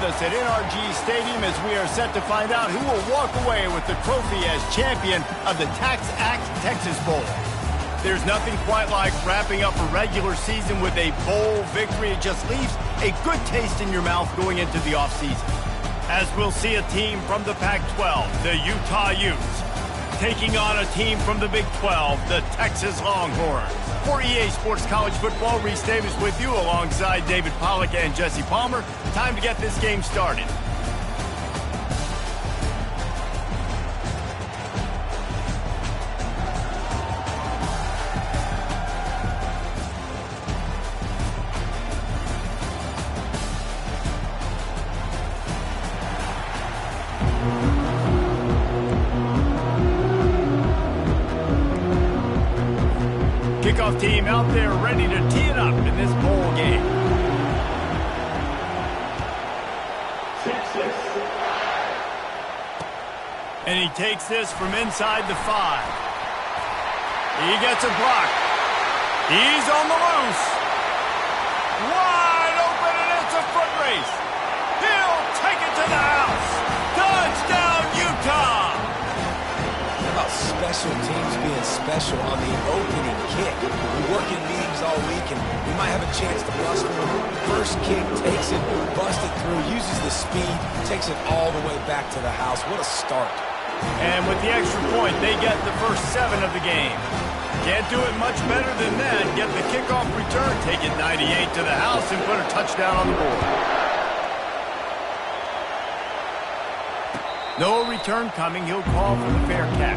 us at NRG Stadium as we are set to find out who will walk away with the trophy as champion of the TaxAct Texas Bowl. There's nothing quite like wrapping up a regular season with a bowl victory. It just leaves a good taste in your mouth going into the offseason. As we'll see a team from the Pac-12, the Utah Utes, taking on a team from the Big 12, the Texas Longhorns. For EA Sports College Football, Reese Davis with you alongside David Pollack and Jesse Palmer. Time to get this game started. Kickoff team out there ready to tee it up in this bowl game. And he takes this from inside the 5. He gets a block. He's on the loose. Wide open, and it's a foot race. He'll take it to the house. Touchdown, Utah! About special teams being special on the opening kick. We work in meetings all week, and we might have a chance to bust through. First kick, takes it, busts it through, uses the speed, takes it all the way back to the house. What a start. And with the extra point, they get the first 7 of the game. Can't do it much better than that. Get the kickoff return, take it 98 to the house, and put a touchdown on the board. No return coming. He'll call for the fair catch.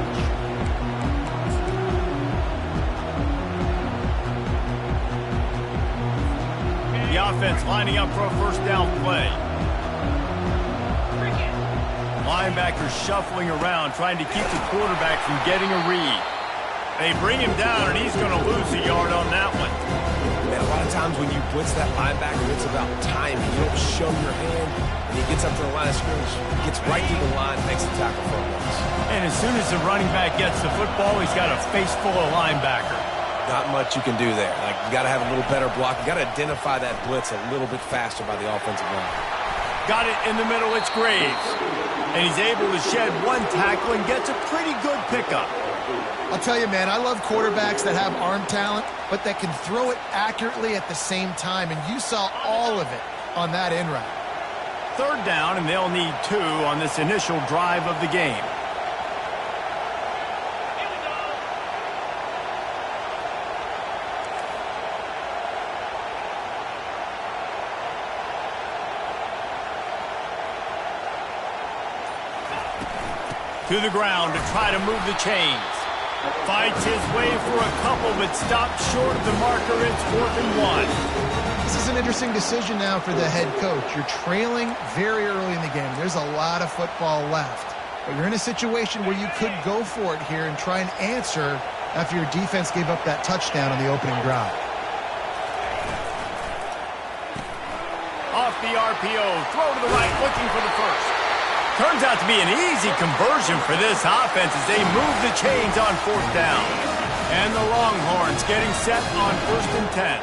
The offense lining up for a first down play. Linebacker shuffling around, trying to keep the quarterback from getting a read. They bring him down, and he's going to lose a yard on that one. Man, a lot of times when you blitz that linebacker, it's about timing. You don't show your hand, and he gets up to the line of scrimmage, gets right through the line, makes the tackle for a loss. And as soon as the running back gets the football, he's got a face full of linebacker. Not much you can do there. Like, you got to have a little better block. You got to identify that blitz a little bit faster by the offensive line. Got it in the middle. It's Graves. And he's able to shed one tackle and gets a pretty good pickup. I'll tell you, man, I love quarterbacks that have arm talent, but that can throw it accurately at the same time. And you saw all of it on that end route. Third down, and they'll need 2 on this initial drive of the game. To the ground to try to move the chains. Fights his way for a couple, but stops short of the marker. It's 4th and 1. This is an interesting decision now for the head coach. You're trailing very early in the game. There's a lot of football left. But you're in a situation where you could go for it here and try and answer after your defense gave up that touchdown on the opening drive. Off the RPO, throw to the right, looking for the first. Turns out to be an easy conversion for this offense as they move the chains on 4th down. And the Longhorns getting set on 1st and 10.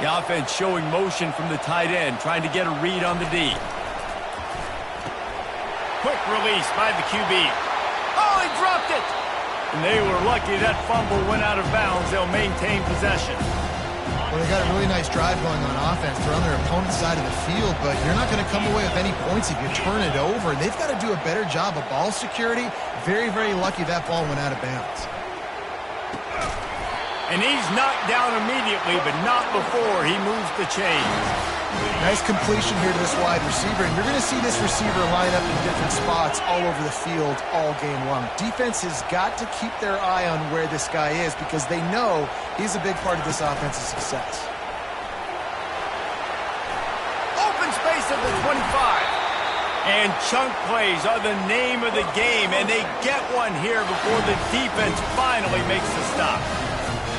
The offense showing motion from the tight end, trying to get a read on the D. Quick release by the QB. Oh, he dropped it! And they were lucky that fumble went out of bounds. They'll maintain possession. Well, they got a really nice drive going on offense. They're on their opponent's side of the field, but you're not going to come away with any points if you turn it over. And they've got to do a better job of ball security. Very, very lucky that ball went out of bounds. And he's knocked down immediately, but not before he moves the chains. Nice completion here to this wide receiver, and you're going to see this receiver line up in different spots all over the field all game long. Defense has got to keep their eye on where this guy is because they know he's a big part of this offense's success. Open space at the 25. And chunk plays are the name of the game, and they get one here before the defense finally makes the stop.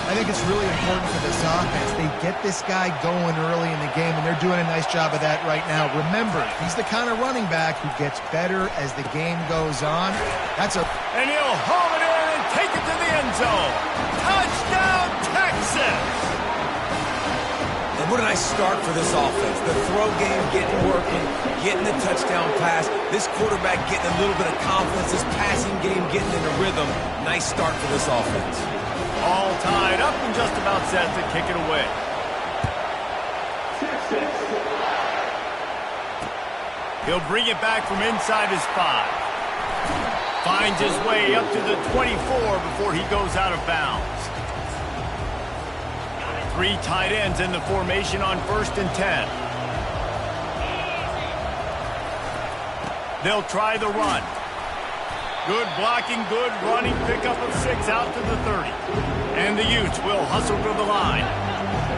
I think it's really important for this offense. They get this guy going early in the game, and they're doing a nice job of that right now. Remember, he's the kind of running back who gets better as the game goes on. And he'll home it in and take it to the end zone. Touchdown, Texas! And What a nice start for this offense. The throw game getting working, getting the touchdown pass. This quarterback getting a little bit of confidence. This passing game getting in a rhythm. Nice start for this offense. All tied up and just about set to kick it away. He'll bring it back from inside his 5. Finds his way up to the 24 before he goes out of bounds. 3 tight ends in the formation on 1st and 10. They'll try the run. Good blocking, good running, pickup of 6 out to the 30. And the Utes will hustle to the line.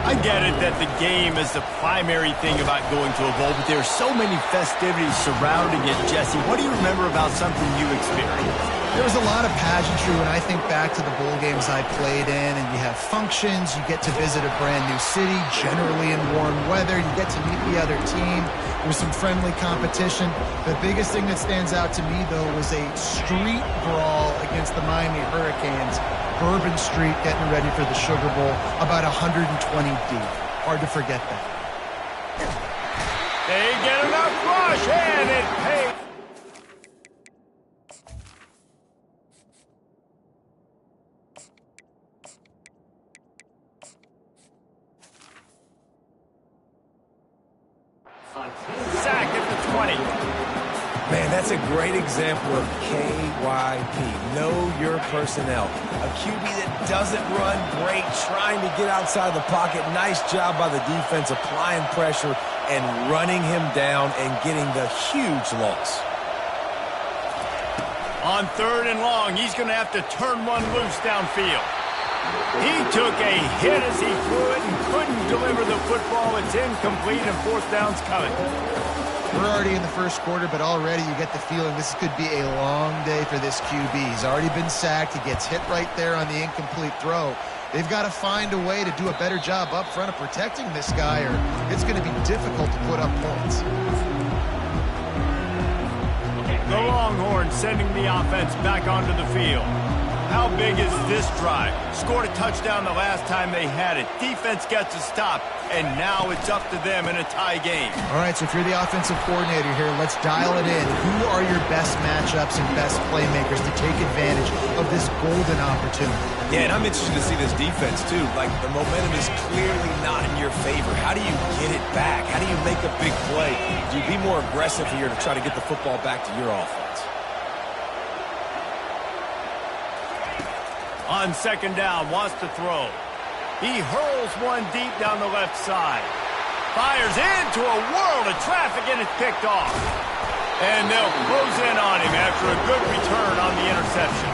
I get it that the game is the primary thing about going to a bowl, but there are so many festivities surrounding it. Jesse, what do you remember about something you experienced? There was a lot of pageantry when I think back to the bowl games I played in, and you have functions, you get to visit a brand new city, generally in warm weather, you get to meet the other team. There was some friendly competition. The biggest thing that stands out to me, though, was a street brawl against the Miami Hurricanes. Bourbon Street getting ready for the Sugar Bowl, about 120 deep. Hard to forget that. They get enough rush, and it pays. Sack at the 20. Man, that's a great example of KYP. Know your personnel. A QB that doesn't run great, trying to get outside the pocket. Nice job by the defense applying pressure and running him down and getting the huge loss. On 3rd and long, he's going to have to turn one loose downfield. He took a hit as he threw it and couldn't deliver the football. It's incomplete and 4th down's coming. We're already in the first quarter, but already you get the feeling this could be a long day for this QB. He's already been sacked. He gets hit right there on the incomplete throw. They've got to find a way to do a better job up front of protecting this guy, or it's going to be difficult to put up points. The Longhorns sending the offense back onto the field. How big is this drive? Scored a touchdown the last time they had it. Defense gets a stop, and now it's up to them in a tie game. All right, so if you're the offensive coordinator here, let's dial it in. Who are your best matchups and best playmakers to take advantage of this golden opportunity? Yeah, and I'm interested to see this defense, too. Like, the momentum is clearly not in your favor. How do you get it back? How do you make a big play? Do you be more aggressive here to try to get the football back to your offense? On 2nd down, wants to throw. He hurls one deep down the left side. Fires into a world of traffic, and it's picked off. And they'll close in on him after a good return on the interception.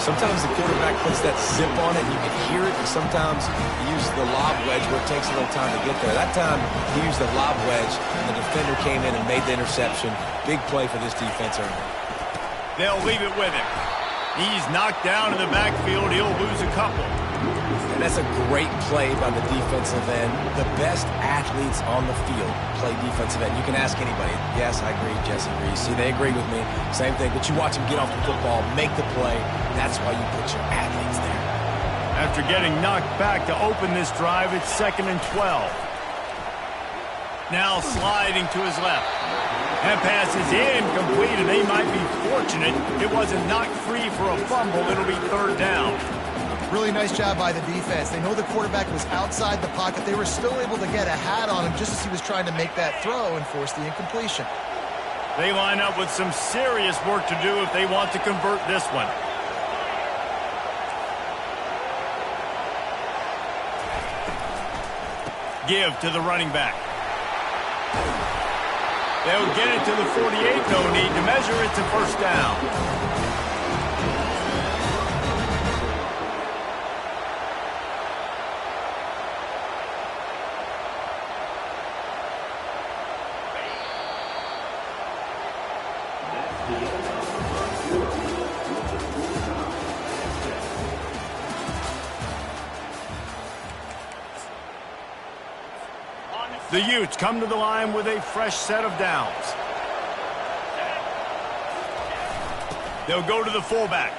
Sometimes the quarterback puts that zip on it, and you can hear it, and sometimes he uses the lob wedge where it takes a little time to get there. That time, he used the lob wedge, and the defender came in and made the interception. Big play for this defense early. They'll leave it with him. He's knocked down in the backfield. He'll lose a couple. And that's a great play by the defensive end. The best athletes on the field play defensive end. You can ask anybody. Yes, I agree, Jesse Reese. See, they agree with me. Same thing. But you watch them get off the football, make the play. That's why you put your athletes there. After getting knocked back to open this drive, it's 2nd and 12. Now sliding to his left. That pass is incomplete, and they might be fortunate it wasn't knocked free for a fumble. It'll be 3rd down. Really nice job by the defense. They know the quarterback was outside the pocket. They were still able to get a hat on him just as he was trying to make that throw and force the incompletion. They line up with some serious work to do if they want to convert this one. Give to the running back. They'll get it to the 48. No need to measure. It's a 1st down. The Utes come to the line with a fresh set of downs. They'll go to the fullback.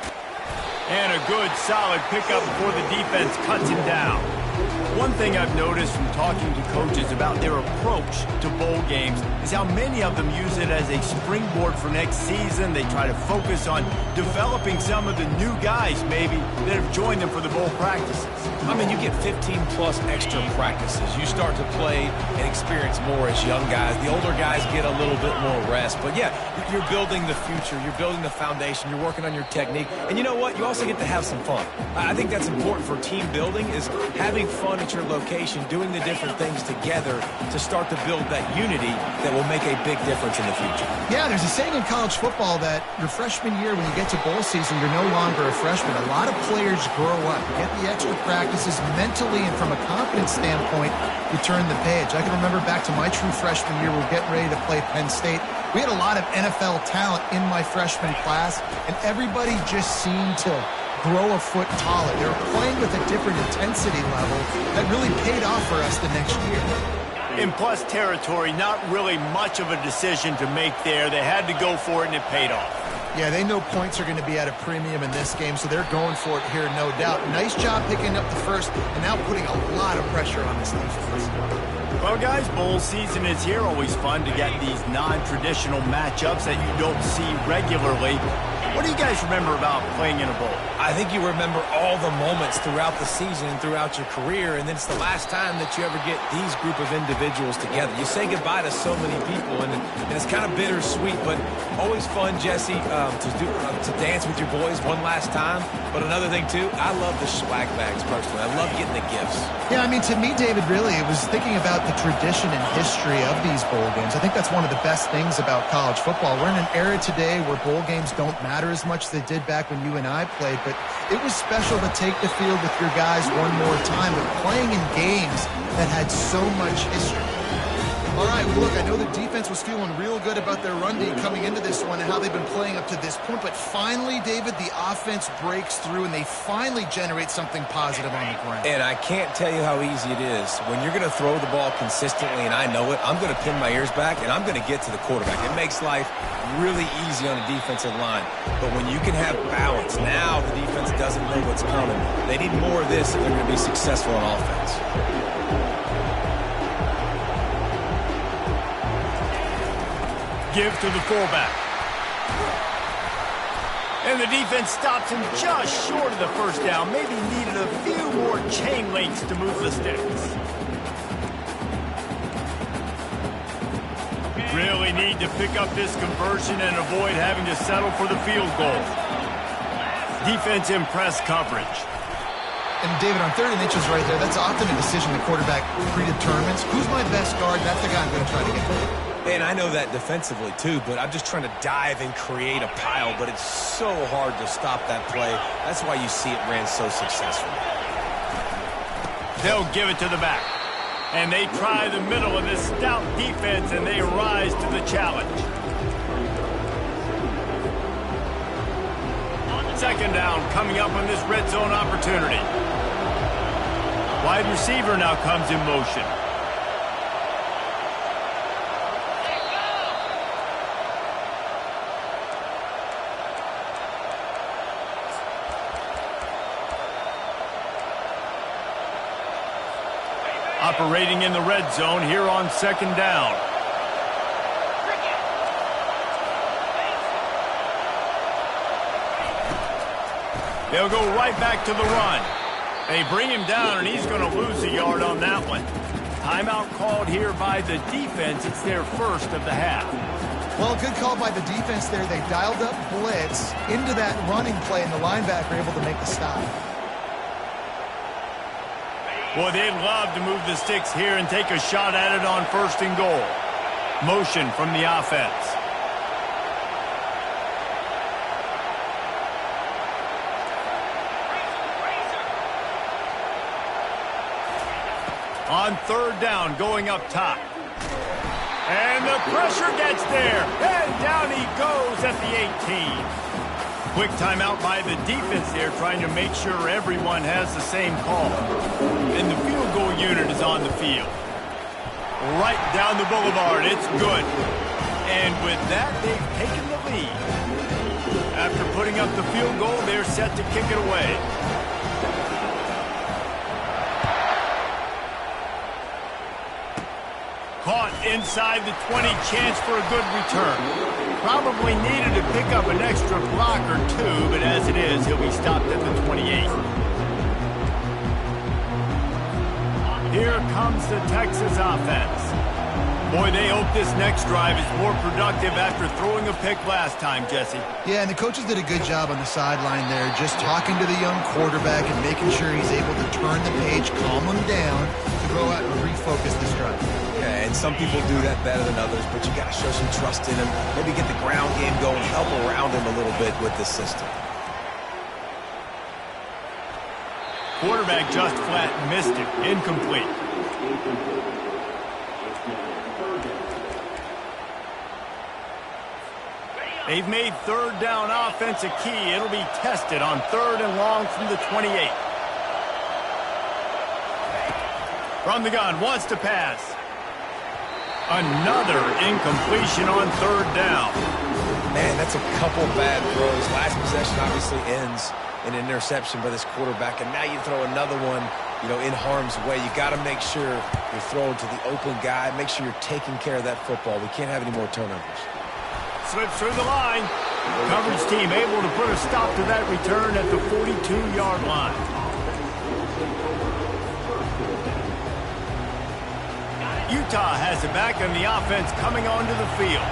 And a good, solid pickup before the defense cuts him down. One thing I've noticed from talking to coaches about their approach to bowl games is how many of them use it as a springboard for next season. They try to focus on developing some of the new guys, maybe, that have joined them for the bowl practices. I mean, you get 15-plus extra practices. You start to play and experience more as young guys. The older guys get a little bit more rest. But, yeah, you're building the future. You're building the foundation. You're working on your technique. And you know what? You also get to have some fun. I think that's important for team building, is having fun at your location, doing the different things together to start to build that unity that will make a big difference in the future. Yeah, there's a saying in college football that your freshman year, when you get to bowl season, you're no longer a freshman. A lot of players grow up, get the extra practices mentally, and from a confidence standpoint, you turn the page. I can remember back to my true freshman year, we were getting ready to play Penn State. We had a lot of NFL talent in my freshman class, and everybody just seemed to grow a foot taller. They were playing with a different intensity level that really paid off for us the next year. In plus territory, not really much of a decision to make there. They had to go for it, and it paid off. Yeah, they know points are going to be at a premium in this game, so they're going for it here, no doubt. Nice job picking up the first, and now putting a lot of pressure on this defense. Well, guys, bowl season is here. Always fun to get these non-traditional matchups that you don't see regularly. What do you guys remember about playing in a bowl? I think you remember all the moments throughout the season and throughout your career, and then it's the last time that you ever get these group of individuals together. You say goodbye to so many people, and it's kind of bittersweet, but always fun, Jesse, to dance with your boys one last time. But another thing, too, I love the swag bags, personally. I love getting the gifts. Yeah, I mean, to me, David, really, it was thinking about the tradition and history of these bowl games. I think that's one of the best things about college football. We're in an era today where bowl games don't matter as much as they did back when you and I played, but it was special to take the field with your guys one more time, but playing in games that had so much history. All right, well, look, I know the defense was feeling real good about their run D coming into this one and how they've been playing up to this point, but finally, David, the offense breaks through and they finally generate something positive on the ground. And I can't tell you how easy it is. When you're going to throw the ball consistently, and I know it, I'm going to pin my ears back and I'm going to get to the quarterback. It makes life really easy on the defensive line. But when you can have balance, now the defense doesn't know what's coming. They need more of this if they're going to be successful on offense. Give to the fullback. And the defense stops him just short of the first down. Maybe needed a few more chain links to move the sticks. Really need to pick up this conversion and avoid having to settle for the field goal. Defense in press coverage. And David, on 3rd and inches right there, that's often a decision the quarterback predetermines. Who's my best guard? That's the guy I'm going to try to get to. And I know that defensively, too, but I'm just trying to dive and create a pile, but it's so hard to stop that play. That's why you see it ran so successfully. They'll give it to the back. And they try the middle of this stout defense, and they rise to the challenge. 2nd down coming up on this red zone opportunity. Wide receiver now comes in motion. Operating in the red zone here on 2nd down. They'll go right back to the run. They bring him down, and he's going to lose a yard on that one. Timeout called here by the defense. It's their first of the half. Well, good call by the defense there. They dialed up blitz into that running play, and the linebacker able to make the stop. Boy, they'd love to move the sticks here and take a shot at it on 1st and goal. Motion from the offense. On 3rd down, going up top. And the pressure gets there. And down he goes at the 18. Quick timeout by the defense there, trying to make sure everyone has the same call. And the field goal unit is on the field. Right down the boulevard. It's good. And with that, they've taken the lead. After putting up the field goal, they're set to kick it away. Caught inside the 20, chance for a good return. Probably needed to pick up an extra block or two, but as it is, he'll be stopped at the 28. Here comes the Texas offense. Boy, they hope this next drive is more productive after throwing a pick last time, Jesse. Yeah, and the coaches did a good job on the sideline there, just talking to the young quarterback and making sure he's able to turn the page, calm him down, to go out and refocus this drive. Yeah, and some people do that better than others, but you got to show some trust in him. Maybe get the ground game going, help around him a little bit with this system. Quarterback just flat missed it. Incomplete. They've made third down offense a key. It'll be tested on 3rd and long from the 28. From the gun, wants to pass. Another incompletion on 3rd down. Man, that's a couple bad throws. Last possession obviously ends in an interception by this quarterback, and now you throw another one, in harm's way. You got to make sure you're throwing to the open guy. Make sure you're taking care of that football. We can't have any more turnovers. Slips through the line. Coverage team able to put a stop to that return at the 42-yard line. Utah has it back on the offense coming onto the field.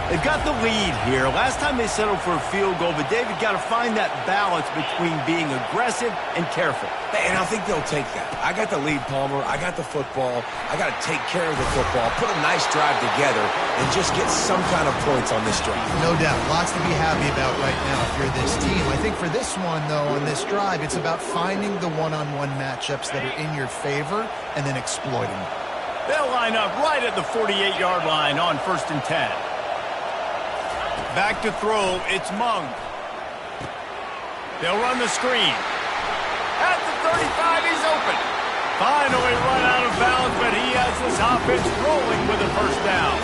They've got the lead here. Last time they settled for a field goal, but David got to find that balance between being aggressive and careful. And I think they'll take that. I got the lead, Palmer. I got the football. I got to take care of the football, put a nice drive together, and just get some kind of points on this drive. No doubt. Lots to be happy about right now if you're this team. I think for this one, though, on this drive, it's about finding the one-on-one matchups that are in your favor and then exploiting them. They'll line up right at the 48-yard line on 1st and 10. Back to throw, it's Mung. They'll run the screen. At the 35, he's open. Finally run out of bounds, but he has this offense rolling with a 1st down.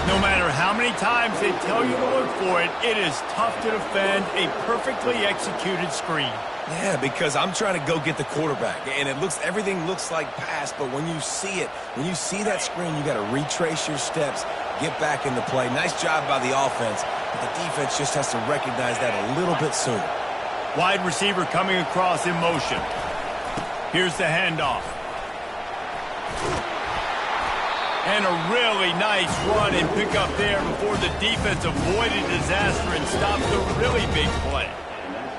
No matter how many times they tell you to look for it, it is tough to defend a perfectly executed screen. Yeah, because I'm trying to go get the quarterback, and everything looks like pass, but when you see it, when you see that screen, you got to retrace your steps, get back into play. Nice job by the offense, but the defense just has to recognize that a little bit sooner. Wide receiver coming across in motion. Here's the handoff. And a really nice run and pick up there before the defense avoided disaster and stopped the really big play.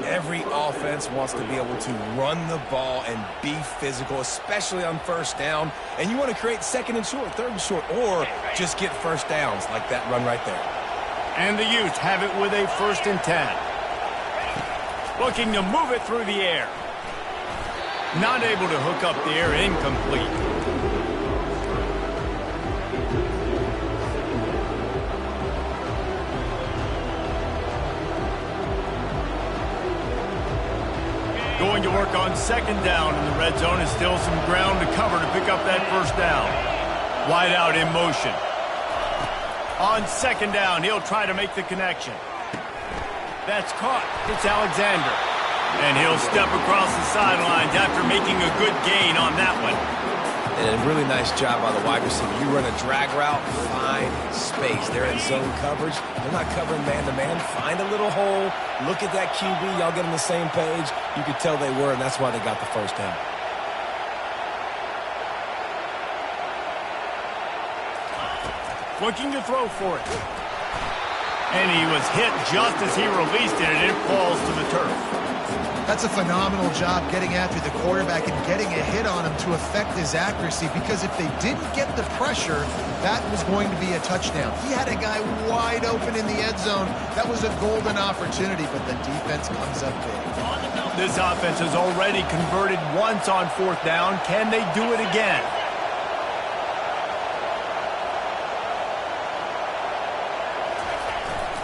Every offense wants to be able to run the ball and be physical, especially on 1st down. And you want to create 2nd and short, 3rd and short, or just get 1st downs like that run right there. And the Utes have it with a 1st and 10. Looking to move it through the air. Not able to hook up there, incomplete. Going to work on 2nd down in the red zone, and still some ground to cover to pick up that 1st down. Wide out in motion. On 2nd down, he'll try to make the connection. That's caught. It's Alexander. And he'll step across the sidelines after making a good gain on that one. And a really nice job by the wide receiver. You run a drag route, find space. They're in zone coverage. They're not covering man-to-man. Find a little hole. Look at that QB. Y'all get on the same page. You could tell they were, and that's why they got the 1st down. Looking to throw for it. And he was hit just as he released it, and it falls to the turf. That's a phenomenal job getting after the quarterback and getting a hit on him to affect his accuracy, because if they didn't get the pressure, that was going to be a touchdown. He had a guy wide open in the end zone. That was a golden opportunity, but the defense comes up big. This offense has already converted once on 4th down. Can they do it again?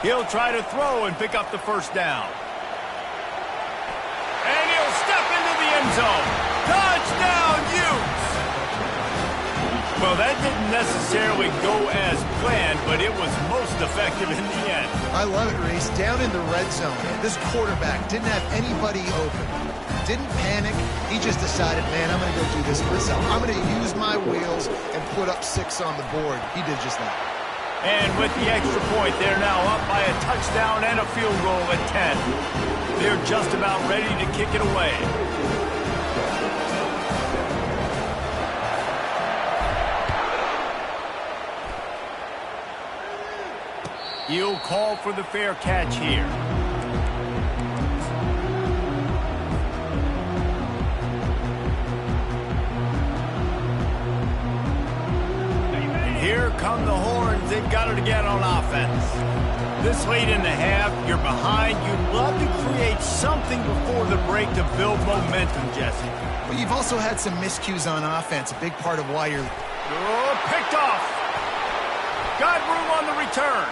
He'll try to throw and pick up the 1st down. And he'll step into the end zone. Touchdown, Utes! Well, that didn't necessarily go as planned, but it was most effective in the end. I love it, Reese. Down in the red zone, this quarterback didn't have anybody open. didn't panic. He just decided, man, I'm going to go do this myself. I'm going to use my wheels and put up 6 on the board. He did just that. And with the extra point, they're now up by a touchdown and a field goal at 10. They're just about ready to kick it away. He'll call for the fair catch here. And here come the horns. They've got it again on offense. This late in the half, you're behind. You'd love to create something before the break to build momentum, Jesse. But you've also had some miscues on offense, a big part of why you're... Oh, picked off. Got room on the return.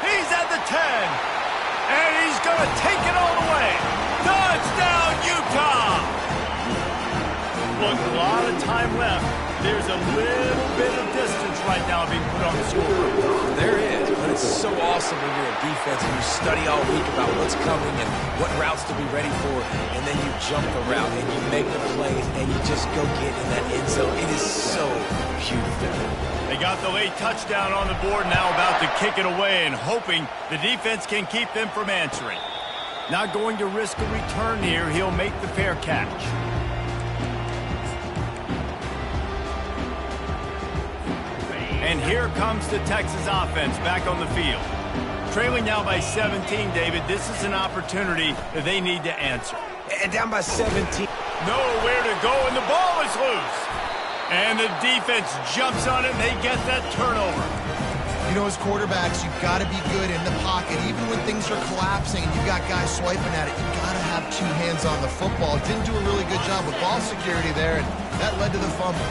He's at the 10, and he's going to take it all the way. Touchdown, Utah! Look, a lot of time left. There's a little bit of distance right now being put on the scoreboard. There is, but it's so awesome when you're a defense and you study all week about what's coming and what routes to be ready for, and then you jump the route and you make the plays and you just go get in that end zone. It is so beautiful. They got the late touchdown on the board, now about to kick it away and hoping the defense can keep them from answering. Not going to risk a return here. He'll make the fair catch. And here comes the Texas offense back on the field. Trailing now by 17, David. This is an opportunity that they need to answer. And down by 17. Nowhere to go, and the ball is loose. And the defense jumps on it, and they get that turnover. You know, as quarterbacks, you've got to be good in the pocket. Even when things are collapsing and you've got guys swiping at it, you've got to have 2 hands on the football. Didn't do a really good job with ball security there, and that led to the fumble.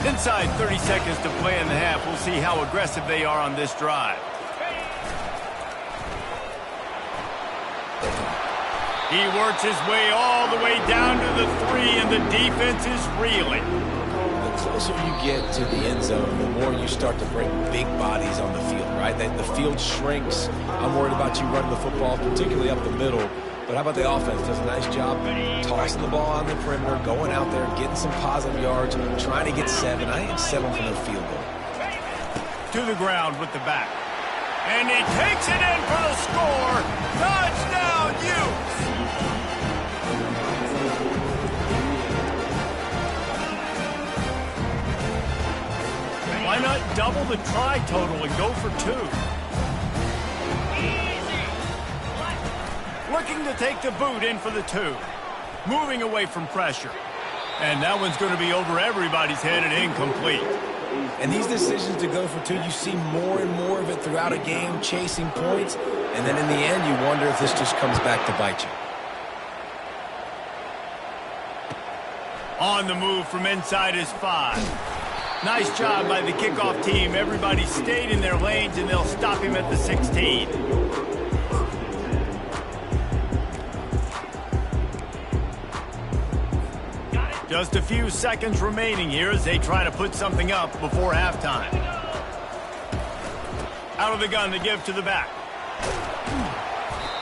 Inside 30 seconds to play in the half. We'll see how aggressive they are on this drive. He works his way all the way down to the 3, and the defense is reeling. The closer you get to the end zone, the more you start to bring big bodies on the field, right? The field shrinks. I'm worried about you running the football, particularly up the middle. But how about the offense? Does a nice job tossing the ball on the perimeter, going out there, getting some positive yards, trying to get 7. I ain't settling for no field goal. To the ground with the back. And he takes it in for the score. Touchdown, Utes! Why not double the try total and go for 2? Looking to take the boot in for the 2. Moving away from pressure. And that one's going to be over everybody's head and incomplete. And these decisions to go for 2, you see more and more of it throughout a game, chasing points. And then in the end, you wonder if this just comes back to bite you. On the move from inside his 5. Nice job by the kickoff team. Everybody stayed in their lanes, and they'll stop him at the 16. Just a few seconds remaining here as they try to put something up before halftime. Out of the gun to give to the back.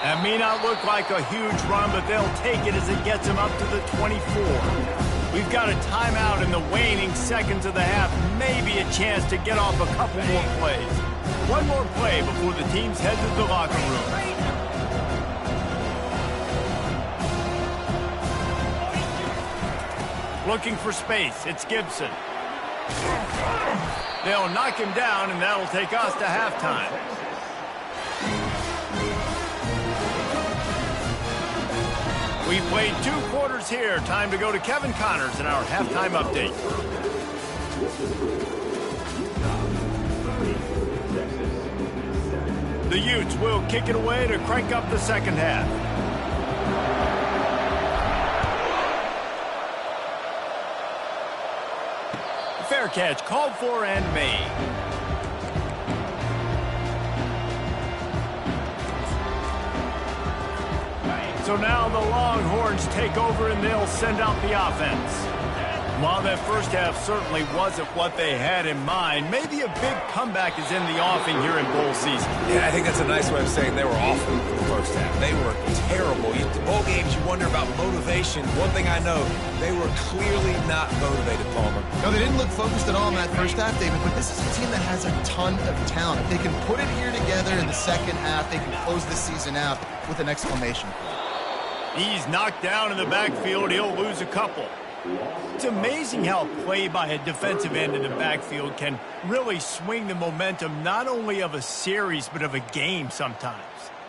That may not look like a huge run, but they'll take it as it gets them up to the 24. We've got a timeout in the waning seconds of the half. Maybe a chance to get off a couple more plays. One more play before the teams head to the locker room. Looking for space. It's Gibson. They'll knock him down, and that'll take us to halftime. We played 2 quarters here. Time to go to Kevin Connors in our halftime update. The Utes will kick it away to crank up the second half. Fair catch called for and made. So now the Longhorns take over and they'll send out the offense. While that first half certainly wasn't what they had in mind, maybe a big comeback is in the offing here in bowl season. Yeah, I think that's a nice way of saying they were awful in the first half. They were terrible. The bowl games, you wonder about motivation. One thing I know, they were clearly not motivated, Palmer. No, they didn't look focused at all in that first half, David, but this is a team that has a ton of talent. If they can put it here together in the second half, they can close the season out with an exclamation point. He's knocked down in the backfield. He'll lose a couple. It's amazing how play by a defensive end in the backfield can really swing the momentum not only of a series but of a game sometimes.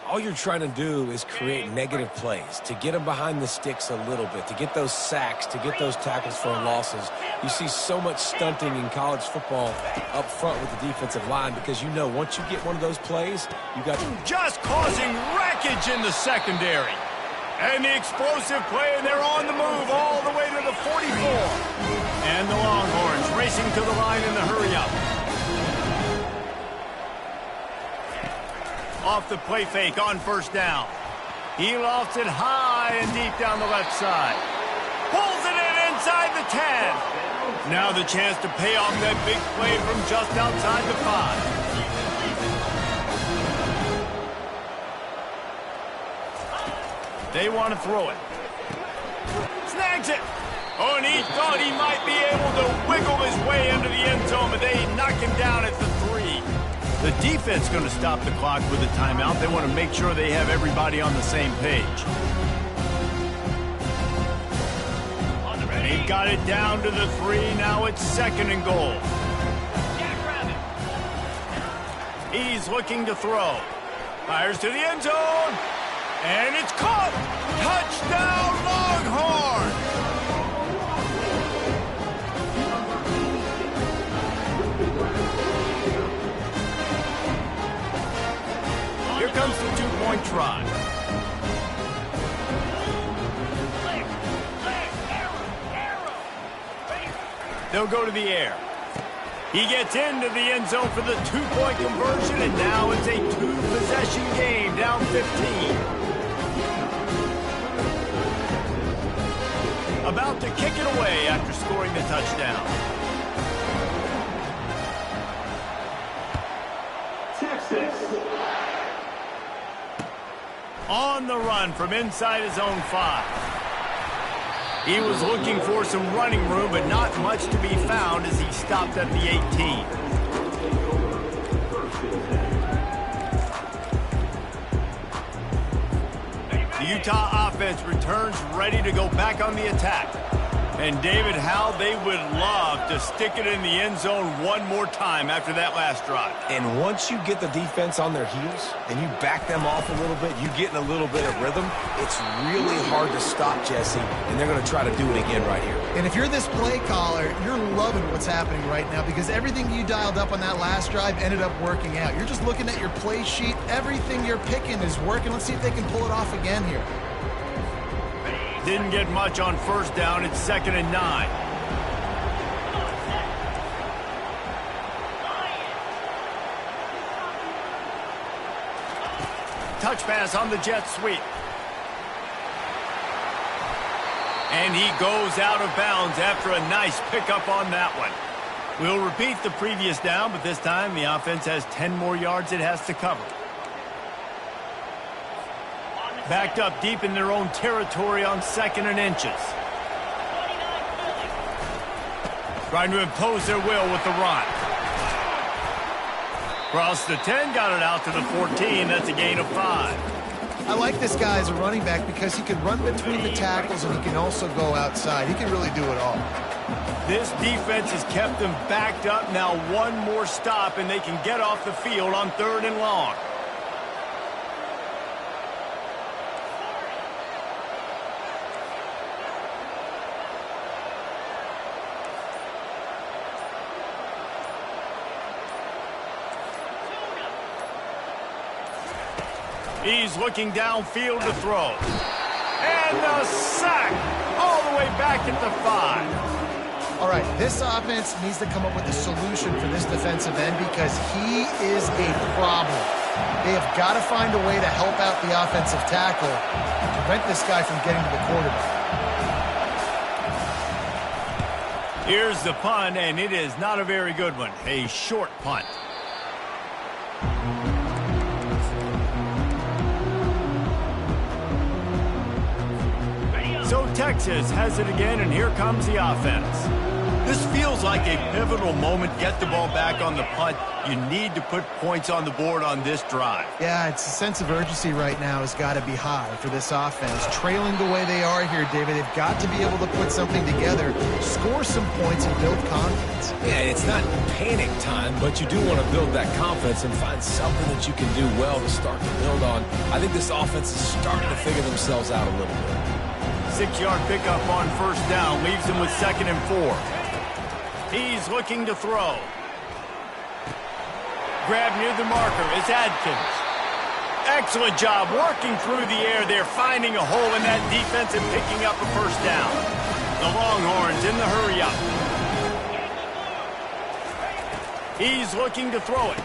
All you're trying to do is create negative plays, to get them behind the sticks a little bit, to get those sacks, to get those tackles for losses. You see so much stunting in college football up front with the defensive line because you know once you get one of those plays, you got just causing wreckage in the secondary. And the explosive play, and they're on the move all the way to the 44. And the Longhorns racing to the line in the hurry-up. Off the play fake on first down. He lofts it high and deep down the left side. Pulls it in inside the 10. Now the chance to pay off that big play from just outside the 5. They want to throw it. Snags it. Oh, and he thought he might be able to wiggle his way into the end zone, but they knock him down at the 3. The defense going to stop the clock with a timeout. They want to make sure they have everybody on the same page. They've got it down to the 3. Now it's 2nd and goal. He's looking to throw. Fires to the end zone. And it's caught! Touchdown, Longhorn! Here comes the two-point try. They'll go to the air. He gets into the end zone for the two-point conversion, and now it's a two-possession game, down 15. About to kick it away after scoring the touchdown. Texas. On the run from inside his own 5. He was looking for some running room, but not much to be found as he stopped at the 18. The Utah offense returns ready to go back on the attack. And David, how they would love to stick it in the end zone one more time after that last drive. And once you get the defense on their heels and you back them off a little bit, you get in a little bit of rhythm, it's really hard to stop, Jesse, and they're going to try to do it again right here. And if you're this play caller, you're loving what's happening right now because everything you dialed up on that last drive ended up working out. You're just looking at your play sheet. Everything you're picking is working. Let's see if they can pull it off again here. Didn't get much on first down. It's 2nd and 9. Touch pass on the jet sweep. And he goes out of bounds after a nice pickup on that one. We'll repeat the previous down, but this time the offense has 10 more yards it has to cover. Backed up deep in their own territory on 2nd and inches. Trying to impose their will with the run. Across the 10, got it out to the 14. That's a gain of 5. I like this guy as a running back because he can run between the tackles and he can also go outside. He can really do it all. This defense has kept them backed up. Now one more stop and they can get off the field on 3rd and long. He's looking downfield to throw. And the sack all the way back at the 5. All right, this offense needs to come up with a solution for this defensive end because he is a problem. They have got to find a way to help out the offensive tackle to prevent this guy from getting to the quarterback. Here's the punt, and it is not a very good one. A short punt. So Texas has it again, and here comes the offense. This feels like a pivotal moment. Get the ball back on the punt. You need to put points on the board on this drive. Yeah, it's a sense of urgency right now has got to be high for this offense. Trailing the way they are here, David, they've got to be able to put something together, score some points, and build confidence. Yeah, it's not panic time, but you do want to build that confidence and find something that you can do well to start to build on. I think this offense is starting to figure themselves out a little bit. 6-yard pickup on first down leaves him with 2nd and 4. He's looking to throw. Grab near the marker. It's Adkins. Excellent job working through the air there, finding a hole in that defense and picking up a first down. The Longhorns in the hurry-up. He's looking to throw it.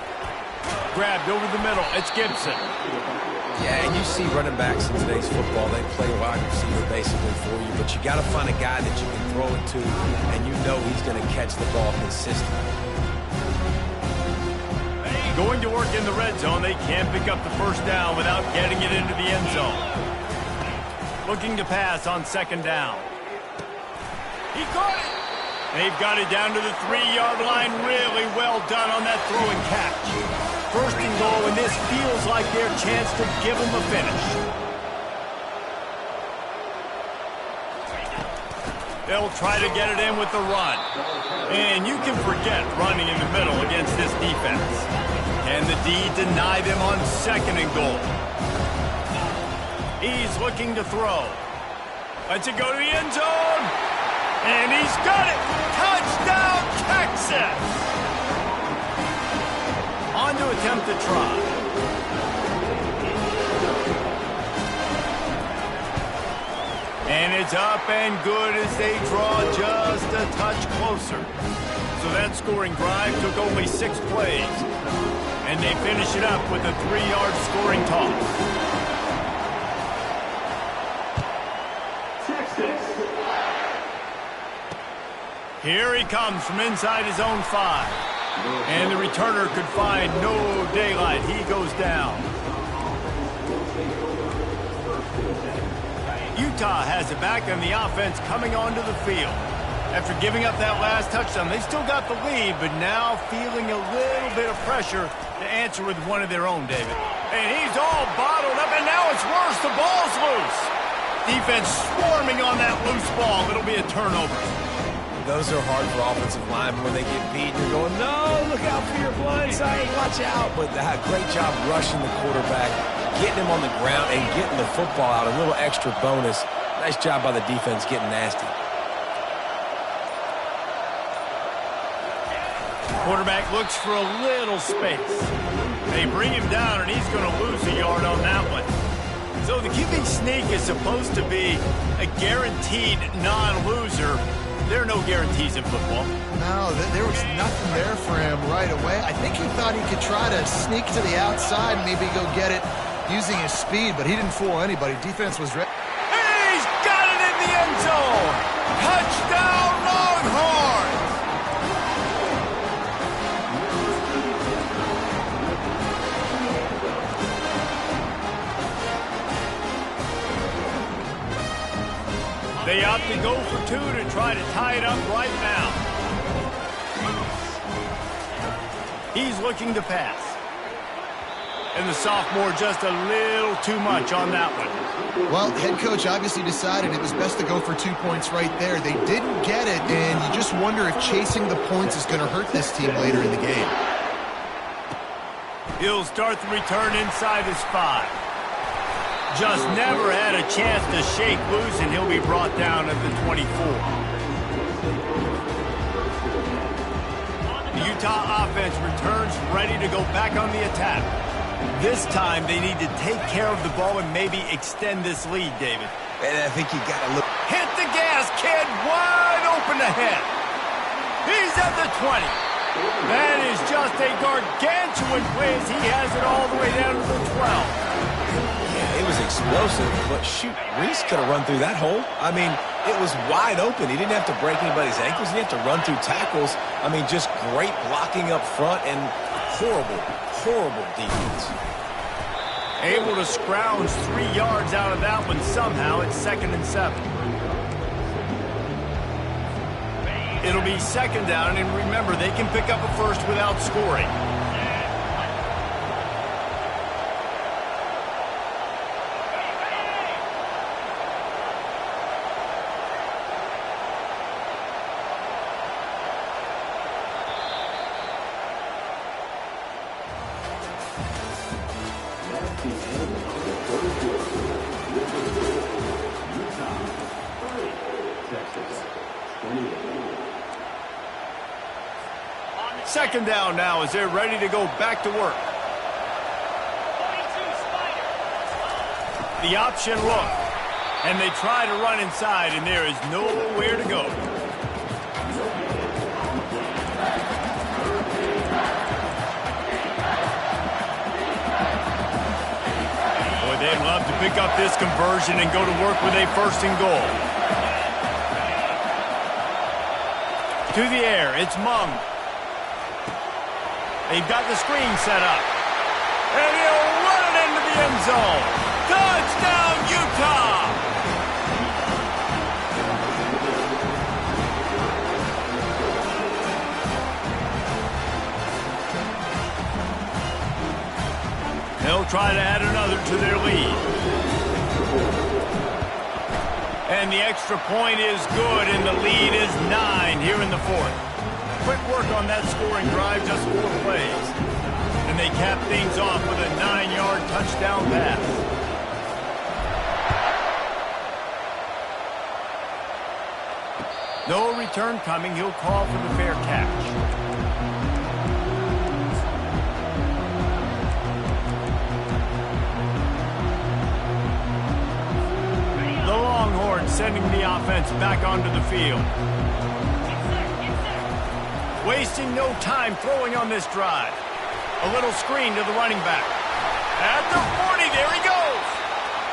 Grabbed over the middle. It's Gibson. Yeah, and you see running backs in today's football, they play wide receiver basically for you, but you got to find a guy that you can throw it to, and you know he's going to catch the ball consistently. Going to work in the red zone. They can't pick up the first down without getting it into the end zone. Looking to pass on 2nd down. He caught it. They've got it down to the 3-yard line. Really well done on that throw and catch. 1st and goal, and this feels like their chance to give them a finish. They'll try to get it in with the run. And you can forget running in the middle against this defense. Can the D deny them on 2nd and goal? He's looking to throw. Lets it go to the end zone. And he's got it. Touchdown, Texas! On to attempt the try. And it's up and good as they draw just a touch closer. So that scoring drive took only 6 plays. And they finish it up with a 3-yard scoring toss. Here he comes from inside his own 5. And the returner could find no daylight. He goes down. Utah has it back, and the offense coming onto the field. After giving up that last touchdown, they still got the lead, but now feeling a little bit of pressure to answer with one of their own, David. And he's all bottled up, and now it's worse. The ball's loose. Defense swarming on that loose ball. It'll be a turnover. Those are hard for offensive linemen when they get beat. You're going, no, look out for your blind side, watch out. But they had a great job rushing the quarterback, getting him on the ground, and getting the football out. A little extra bonus. Nice job by the defense getting nasty. Quarterback looks for a little space. They bring him down, and he's going to lose a yard on that one. So the QB sneak is supposed to be a guaranteed non-loser. There are no guarantees in football. No, there was nothing there for him right away. I think he thought he could try to sneak to the outside, maybe go get it using his speed, but he didn't fool anybody. Defense was ready. He's got it in the end zone! Touchdown, Longhorns! They opt to go for 2 to try to tie it up right now. He's looking to pass. And the sophomore just a little too much on that one. Well, head coach obviously decided it was best to go for 2 points right there. They didn't get it, and you just wonder if chasing the points is going to hurt this team later in the game. He'll start the return inside his 5. Just never had a chance to shake loose, and he'll be brought down at the 24. The Utah offense returns ready to go back on the attack. This time, they need to take care of the ball and maybe extend this lead, David. And I think you got to look. Hit the gas, kid. Wide open ahead. He's at the 20. That is just a gargantuan play as he has it all the way down to the 12. it was explosive, but shoot, Reese could have run through that hole. I mean, it was wide open. He didn't have to break anybody's ankles. He didn't have to run through tackles. I mean, just great blocking up front and horrible, horrible defense. Able to scrounge 3 yards out of that one somehow. It's 2nd and 7. It'll be 2nd down, and remember, they can pick up a first without scoring. Second down now as they're ready to go back to work. The option look. And they try to run inside, and there is nowhere to go. Boy, they'd love to pick up this conversion and go to work with a 1st and goal. To the air, it's Mung. They've got the screen set up. And he'll run it into the end zone. Touchdown, Utah! They'll try to add another to their lead. And the extra point is good, and the lead is 9 here in the 4th. Quick work on that scoring drive, just 4 plays. And they cap things off with a 9-yard touchdown pass. No return coming. He'll call for the fair catch. The Longhorns sending the offense back onto the field. Wasting no time throwing on this drive. A little screen to the running back. At the 40, there he goes.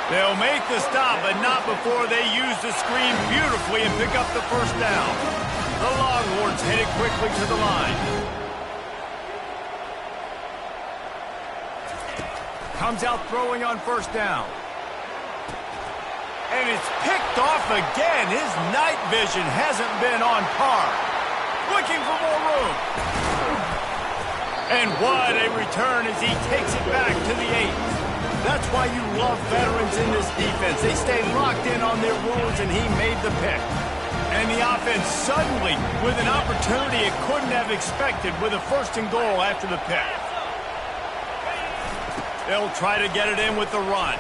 They'll make the stop, but not before they use the screen beautifully and pick up the 1st down. The Longhorns headed quickly to the line. Comes out throwing on 1st down. And it's picked off again. His night vision hasn't been on par. Looking for more room. And what a return as he takes it back to the 8. That's why you love veterans in this defense. They stay locked in on their roles, and he made the pick. And the offense suddenly, with an opportunity it couldn't have expected, with a 1st and goal after the pick. They'll try to get it in with the run.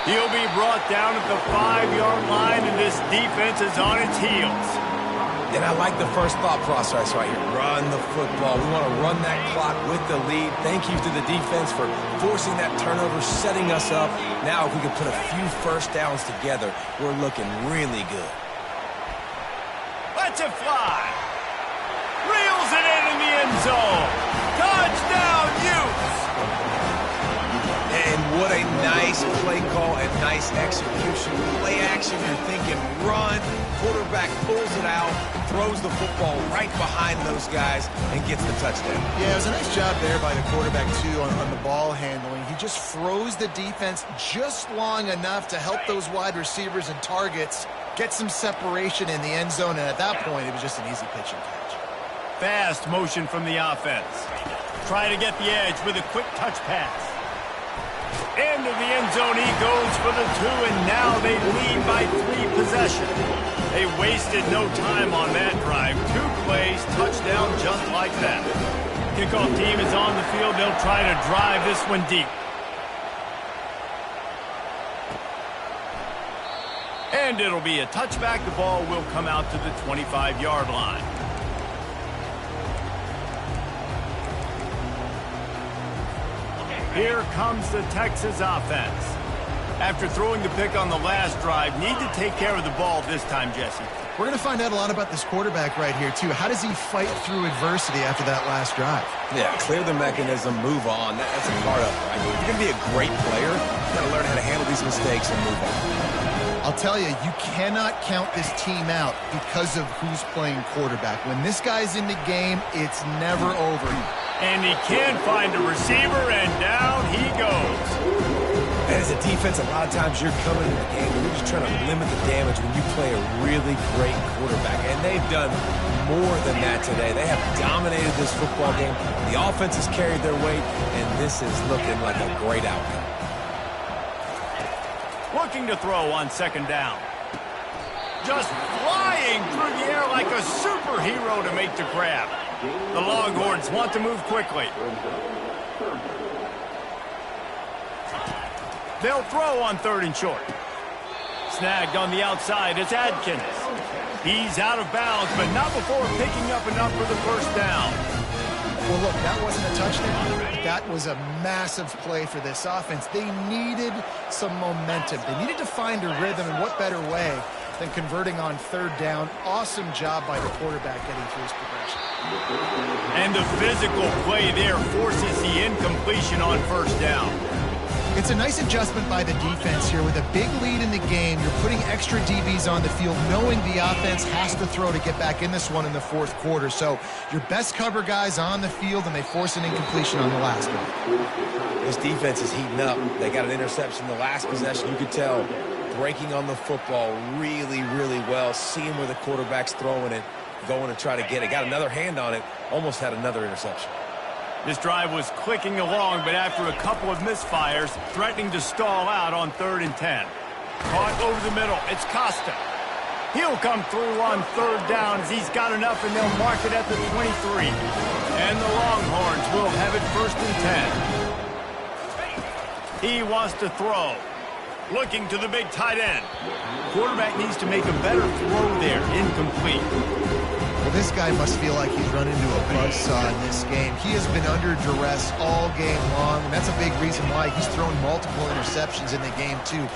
He'll be brought down at the 5-yard line, and this defense is on its heels. And I like the first thought process right here. Run the football. We want to run that clock with the lead. Thank you to the defense for forcing that turnover, setting us up. Now if we can put a few 1st downs together, we're looking really good. Let's it fly. Reels it in the end zone. Touchdown, Utes! And what a nice play call and nice execution. Play action, you're thinking run. Quarterback pulls it out, throws the football right behind those guys, and gets the touchdown. Yeah, it was a nice job there by the quarterback, too, on the ball handling. He just froze the defense just long enough to help those wide receivers and targets get some separation in the end zone, and at that point, it was just an easy pitch and catch. Fast motion from the offense. Try to get the edge with a quick touch pass. Into the end zone he goes for the 2, and now they lead by 3 possessions. They wasted no time on that drive. 2 plays, touchdown just like that. Kickoff team is on the field. They'll try to drive this one deep. And it'll be a touchback. The ball will come out to the 25-yard line. Here comes the Texas offense. After throwing the pick on the last drive, need to take care of the ball this time, Jesse. We're going to find out a lot about this quarterback right here, too. How does he fight through adversity after that last drive? Yeah, clear the mechanism, move on. That's a part of it, right? If you're going to be a great player, you got to learn how to handle these mistakes and move on. I'll tell you, you cannot count this team out because of who's playing quarterback. When this guy's in the game, it's never over. And he can find a receiver, and down he goes. And as a defense, a lot of times you're coming in the game and you're just trying to limit the damage when you play a really great quarterback. And they've done more than that today. They have dominated this football game. The offense has carried their weight, and this is looking like a great outcome. Looking to throw on second down. Just flying through the air like a superhero to make the grab. The Longhorns want to move quickly. They'll throw on third and short. Snagged on the outside, it's Adkins. He's out of bounds, but not before picking up enough for the first down. Well, look, that wasn't a touchdown. That was a massive play for this offense. They needed some momentum. They needed to find a rhythm, and what better way than converting on third down. Awesome job by the quarterback getting through his progression. And the physical play there forces the incompletion on first down. It's a nice adjustment by the defense here. With a big lead in the game, you're putting extra DBs on the field, knowing the offense has to throw to get back in this one in the fourth quarter. So your best cover guys on the field, and they force an incompletion on the last one. This defense is heating up. They got an interception the last possession. You could tell breaking on the football really, really well, seeing where the quarterback's throwing it, going to try to get it. Got another hand on it, almost had another interception. This drive was clicking along, but after a couple of misfires, threatening to stall out on 3rd and 10. Caught over the middle. It's Costa. He'll come through on third down as he's got enough, and they'll mark it at the 23. And the Longhorns will have it 1st and 10. He wants to throw. Looking to the big tight end. Quarterback needs to make a better throw there. Incomplete. Well, this guy must feel like he's run into a buzzsaw in this game. He has been under duress all game long, and that's a big reason why he's thrown multiple interceptions in the game, too.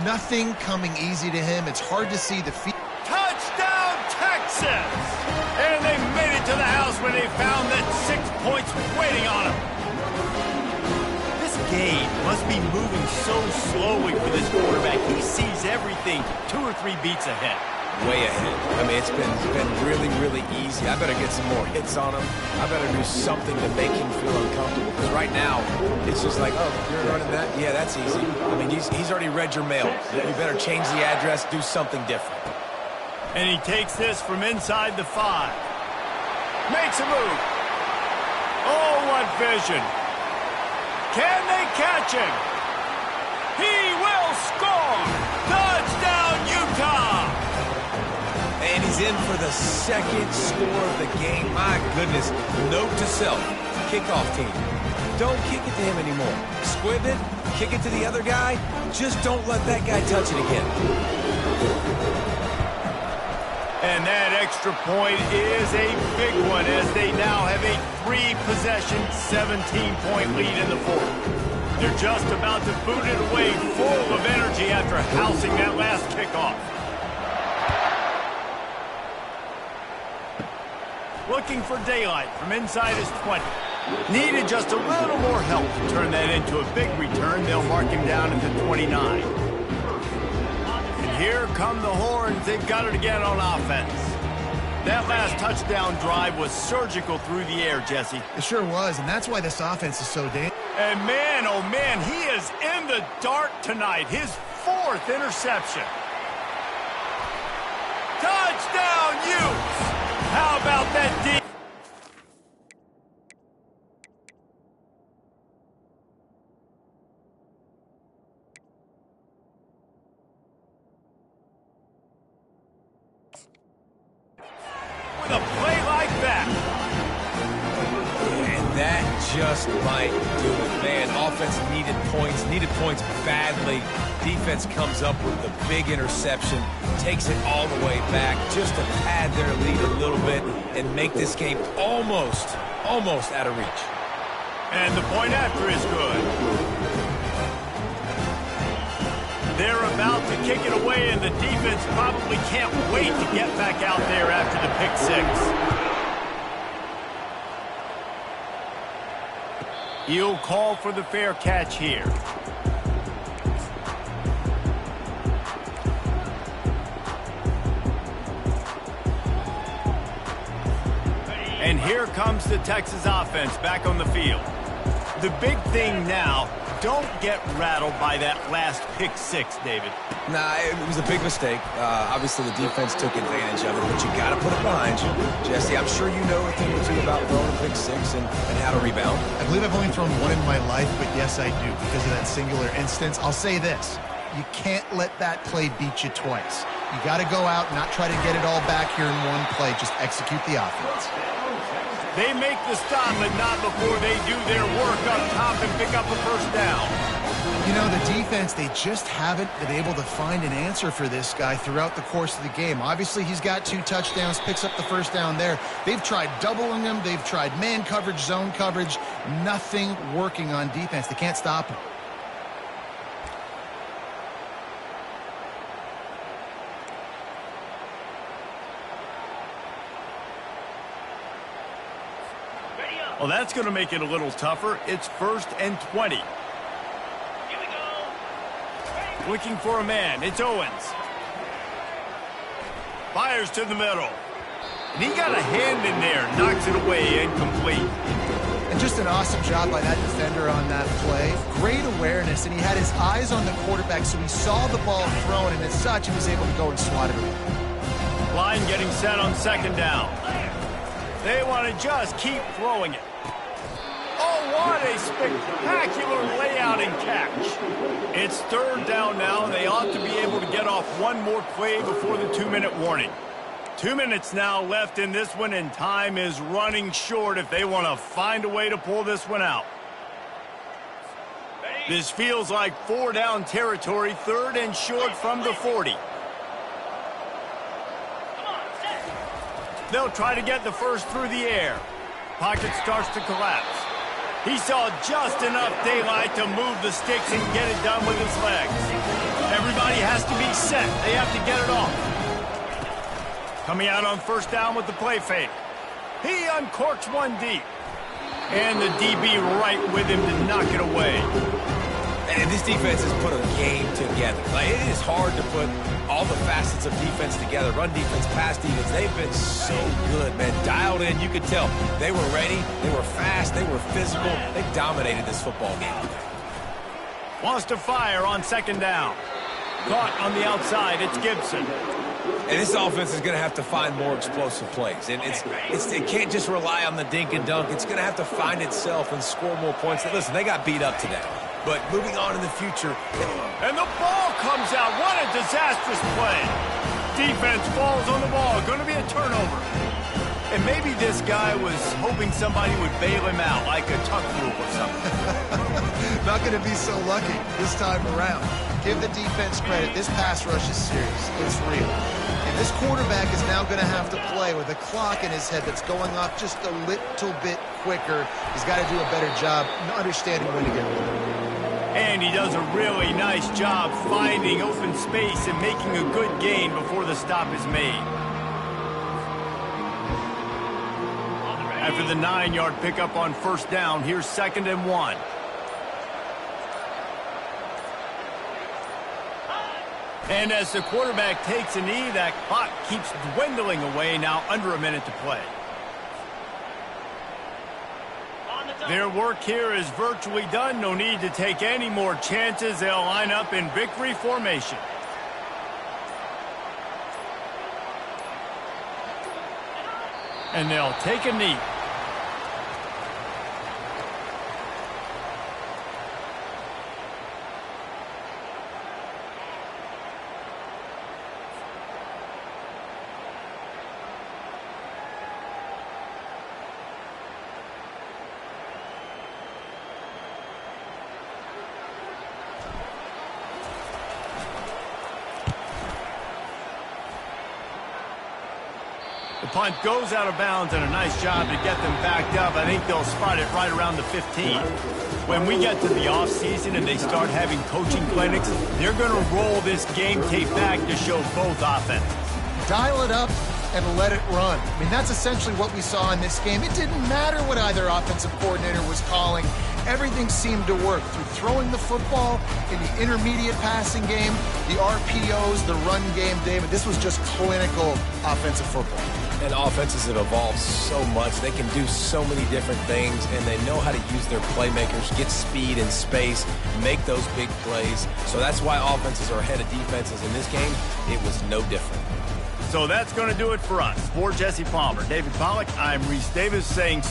Nothing coming easy to him. It's hard to see the field. Touchdown, Texas! And they made it to the house when they found that 6 points waiting on them. This game must be moving so slowly for this quarterback. He sees everything 2 or 3 beats ahead. Way ahead. I mean, it's been really, really easy. I better get some more hits on him. I better do something to make him feel uncomfortable. Because right now, it's just like, oh, you're running that? Yeah, that's easy. I mean, he's already read your mail. You better change the address, do something different. And he takes this from inside the 5. Makes a move. Oh, what vision. Can they catch him? He will score! Touchdown, Utah! And he's in for the second score of the game. My goodness. Note to self. Kickoff team. Don't kick it to him anymore. Squib it. Kick it to the other guy. Just don't let that guy touch it again. And that extra point is a big one as they now have a 3-possession, 17-point lead in the fourth. They're just about to boot it away full of energy after housing that last kickoff. Looking for daylight from inside his 20. Needed just a little more help to turn that into a big return. They'll mark him down at the 29. And here come the Horns. They've got it again on offense. That last touchdown drive was surgical through the air, Jesse. It sure was, and that's why this offense is so dangerous. And man, oh man, he is in the dark tonight. His 4th interception. Touchdown, Utes! How about that deep? With a play like that. And that just might do it, man. Offense needed points badly. Defense comes up with the big interception, takes it all the way back just to pad their lead a little bit and make this game almost out of reach. And the point after is good. They're about to kick it away, and the defense probably can't wait to get back out there after the pick six. He'll call for the fair catch here. And here comes the Texas offense back on the field. The big thing now, don't get rattled by that last pick six, David. Nah, it was a big mistake. Obviously, the defense took advantage of it, but you got to put it behind you. Jesse, I'm sure you know a thing or two about throwing a pick six and how to rebound. I believe I've only thrown one in my life, but yes, I do, because of that singular instance. I'll say this. You can't let that play beat you twice. You got to go out and not try to get it all back here in one play. Just execute the offense. They make the stop, but not before they do their work up top and pick up a first down. You know, the defense, they just haven't been able to find an answer for this guy throughout the course of the game. Obviously, he's got 2 touchdowns, picks up the first down there. They've tried doubling him. They've tried man coverage, zone coverage. Nothing working on defense. They can't stop him. Well, that's going to make it a little tougher. It's 1st and 20. Here we go. Looking for a man. It's Owens. Fires to the middle. And he got a hand in there. Knocks it away, incomplete. And just an awesome job by that defender on that play. Great awareness, and he had his eyes on the quarterback, so he saw the ball thrown, and as such, he was able to go and swat it away. Line getting set on 2nd down. They want to just keep throwing it. Oh, what a spectacular layout and catch. It's 3rd down now, and they ought to be able to get off one more play before the 2-minute warning. 2 minutes now left in this one, and time is running short if they want to find a way to pull this one out. This feels like 4-down territory, 3rd and short from the 40. They'll try to get the first through the air. Pocket starts to collapse. He saw just enough daylight to move the sticks and get it done with his legs. Everybody has to be set. They have to get it off. Coming out on 1st down with the play fake. He uncorks one deep. And the DB right with him to knock it away. And this defense has put a game together. Like, it is hard to put all the facets of defense together. Run defense, pass defense. They've been so good, man. Dialed in, you could tell. They were ready. They were fast. They were physical. They dominated this football game. Wants to fire on 2nd down. Caught on the outside. It's Gibson. And this offense is going to have to find more explosive plays. And it can't just rely on the dink and dunk. It's going to have to find itself and score more points. Listen, they got beat up today. But moving on in the future. And the ball comes out. What a disastrous play. Defense falls on the ball. Going to be a turnover. And maybe this guy was hoping somebody would bail him out, like a tuck rule or something. Not going to be so lucky this time around. Give the defense credit. This pass rush is serious. It's real. And this quarterback is now going to have to play with a clock in his head that's going off just a little bit quicker. He's got to do a better job understanding when to get rid. And he does a really nice job finding open space and making a good gain before the stop is made. After the 9-yard pickup on 1st down, here's 2nd and 1. And as the quarterback takes a knee, that clock keeps dwindling away, now under a minute to play. Their work here is virtually done. No need to take any more chances. They'll line up in victory formation. And they'll take a knee. punt goes out of bounds, and a nice job to get them backed up. I think they'll spot it right around the 15. When we get to the offseason and they start having coaching clinics, they're going to roll this game tape back to show both offenses. Dial it up and let it run. I mean, that's essentially what we saw in this game. It didn't matter what either offensive coordinator was calling. Everything seemed to work through throwing the football in the intermediate passing game, the RPOs, the run game, David. This was just clinical offensive football. And offenses have evolved so much. They can do so many different things, and they know how to use their playmakers, get speed and space, make those big plays. So that's why offenses are ahead of defenses. In this game, it was no different. So that's going to do it for us. For Jesse Palmer, David Pollack, I'm Reese Davis saying...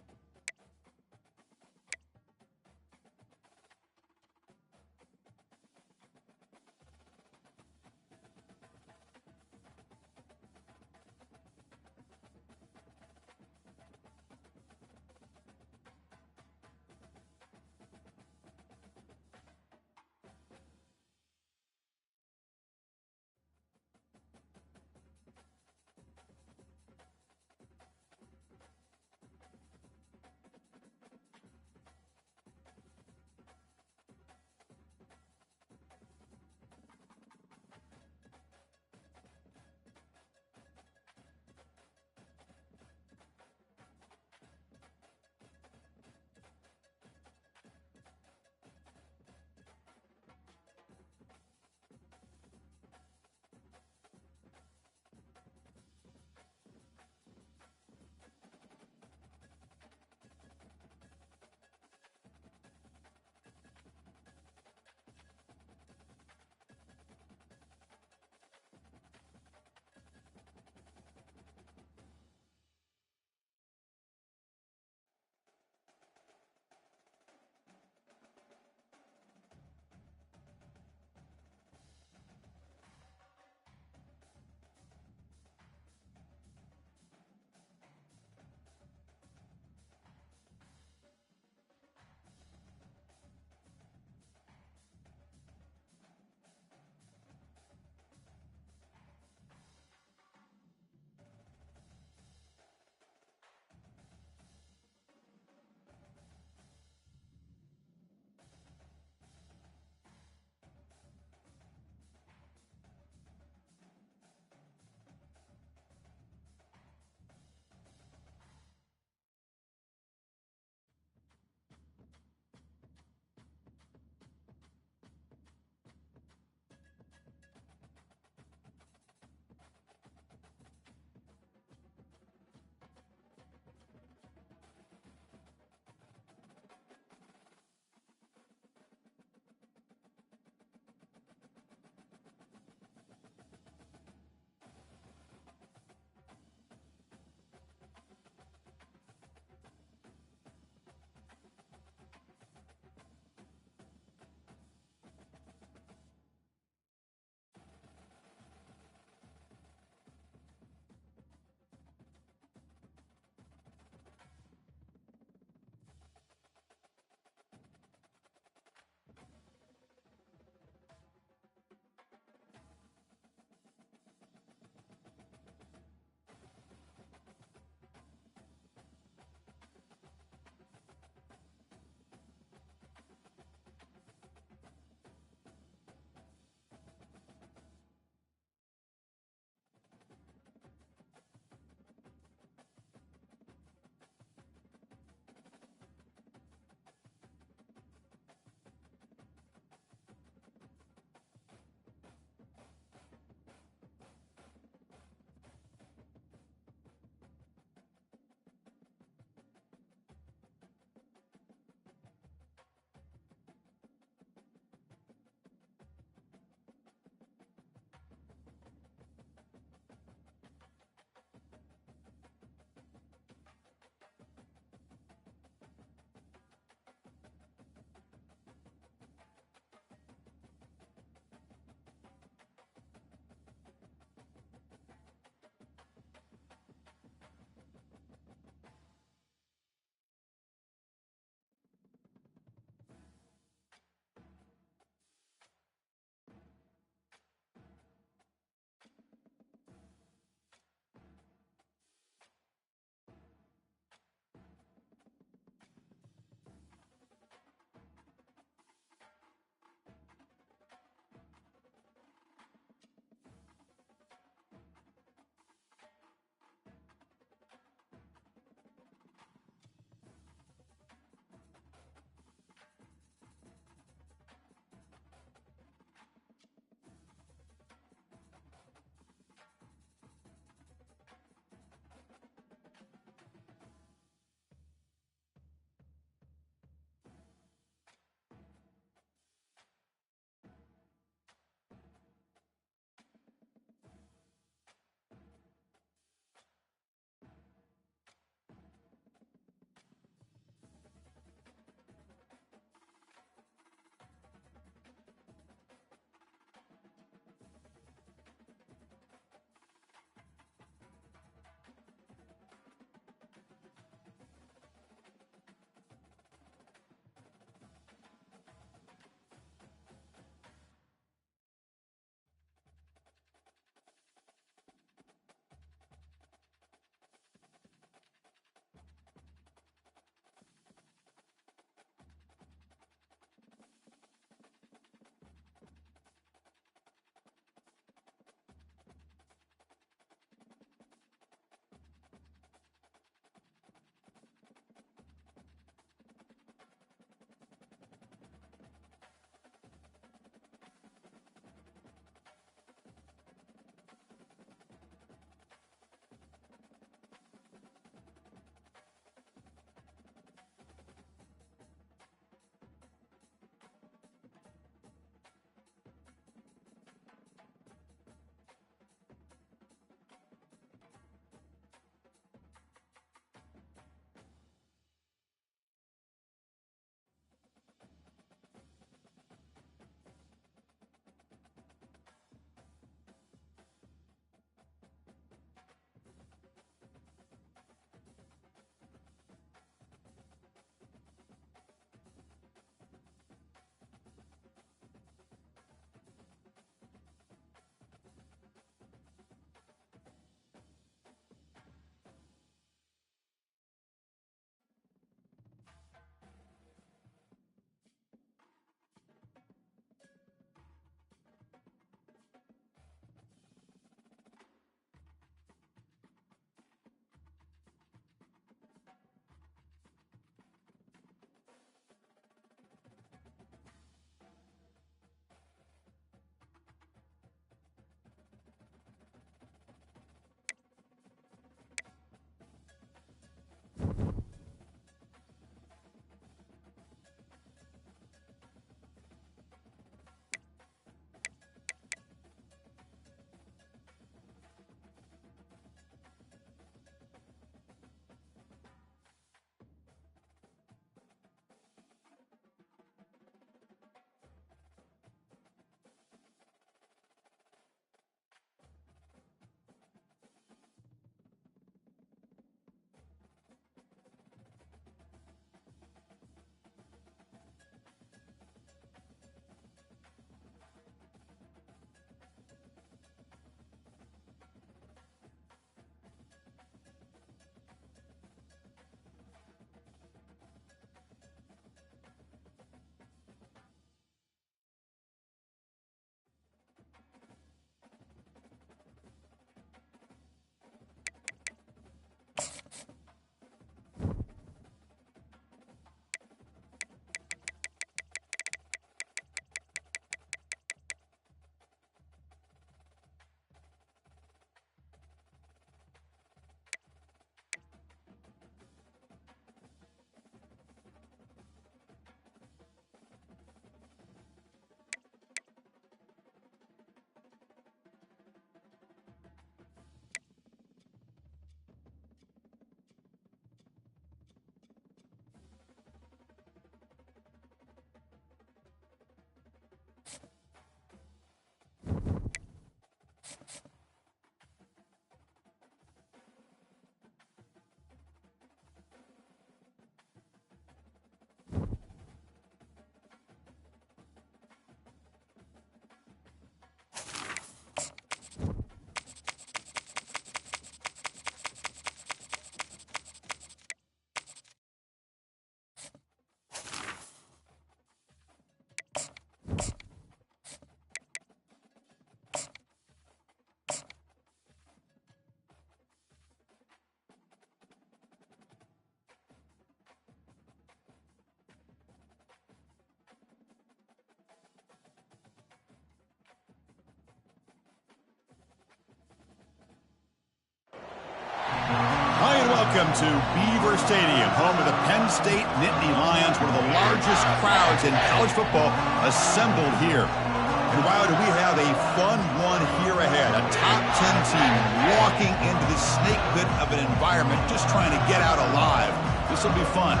Welcome to Beaver Stadium, home of the Penn State Nittany Lions, one of the largest crowds in college football assembled here. And wow, do we have a fun one here ahead. A top 10 team walking into the snake pit of an environment, just trying to get out alive. This will be fun,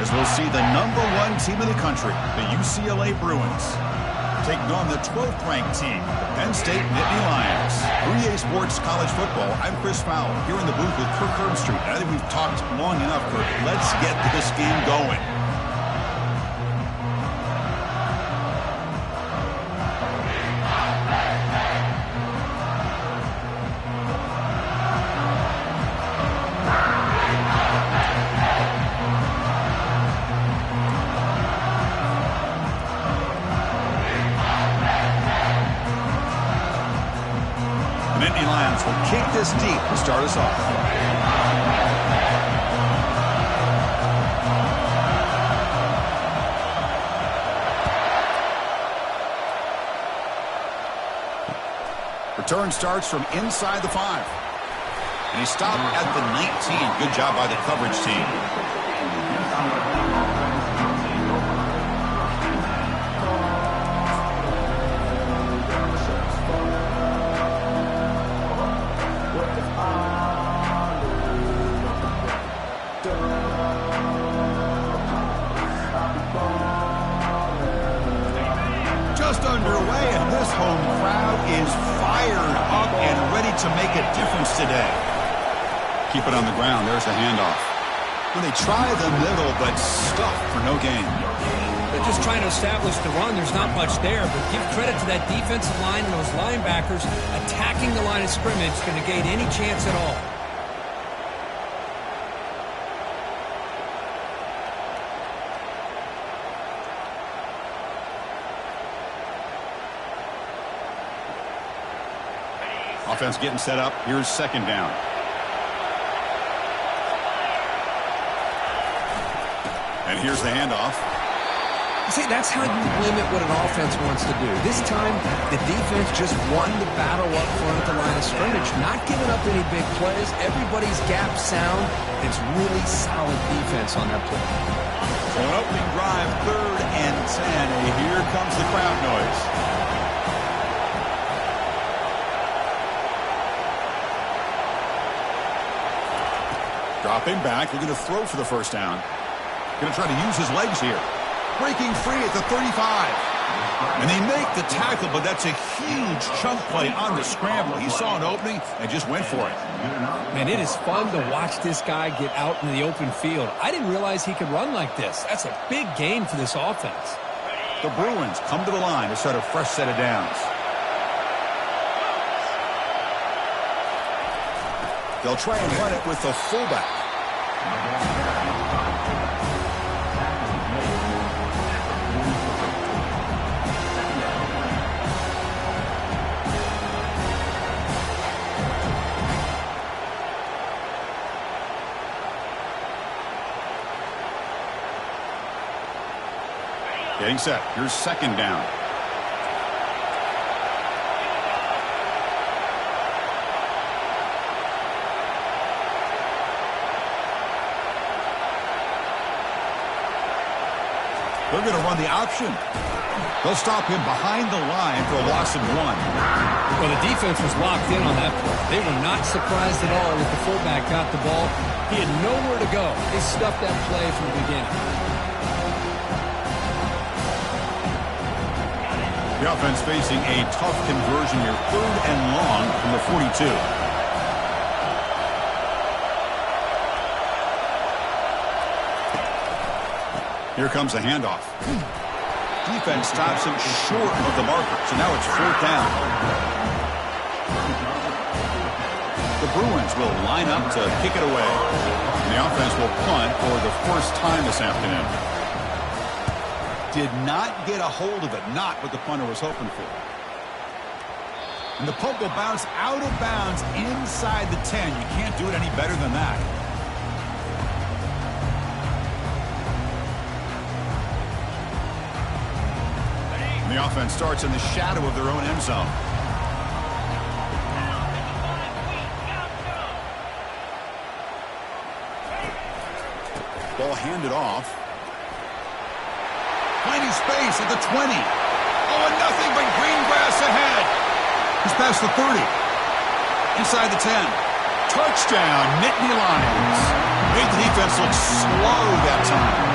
as we'll see the #1 team in the country, the UCLA Bruins, taking on the 12th-ranked team, the Penn State Nittany Lions. For EA Sports College Football, I'm Chris Fowler, here in the booth with Kirk Herbstreit. I think we've talked long enough, Kirk. Let's get this game going. Nittany Lions will kick this deep to start us off. Return starts from inside the 5. And he stopped at the 19. Good job by the coverage team. Just underway, and this home crowd is fired up and ready to make a difference today. Keep it on the ground. There's the handoff. Well, they try the middle, but stuffed for no gain. They're just trying to establish the run. There's not much there, but give credit to that defensive line and those linebackers attacking the line of scrimmage to negate any chance at all. Offense getting set up. Here's second down. And here's the handoff. See, that's how you limit what an offense wants to do. This time, the defense just won the battle up front at the line of scrimmage, not giving up any big plays. Everybody's gap sound. It's really solid defense on that play. So an opening drive, 3rd and 10. And here comes the crowd noise. Dropping back, looking to throw for the first down. Going to try to use his legs here. Breaking free at the 35. And they make the tackle, but that's a huge chunk play on the scramble. He saw an opening and just went for it. Man, it is fun to watch this guy get out in the open field. I didn't realize he could run like this. That's a big gain for this offense. The Bruins come to the line to start a fresh set of downs. They'll try and run it with the fullback. Getting set. Here's second down. They're going to run the option. They'll stop him behind the line for a loss of 1. Well, the defense was locked in on that play. They were not surprised at all that the fullback got the ball. He had nowhere to go. They stuffed that play from the beginning. The offense facing a tough conversion here. 3rd and long from the 42. Here comes the handoff. Defense stops him short of the marker, so now it's 4th down. The Bruins will line up to kick it away. And the offense will punt for the first time this afternoon. Did not get a hold of it, not what the punter was hoping for. And the punt will bounce out of bounds inside the 10. You can't do it any better than that. And the offense starts in the shadow of their own end zone. Ball handed off. Finding space at the 20. Oh, and nothing but green grass ahead. He's past the 30. Inside the 10. Touchdown, Nittany Lions. Made the defense look slow that time.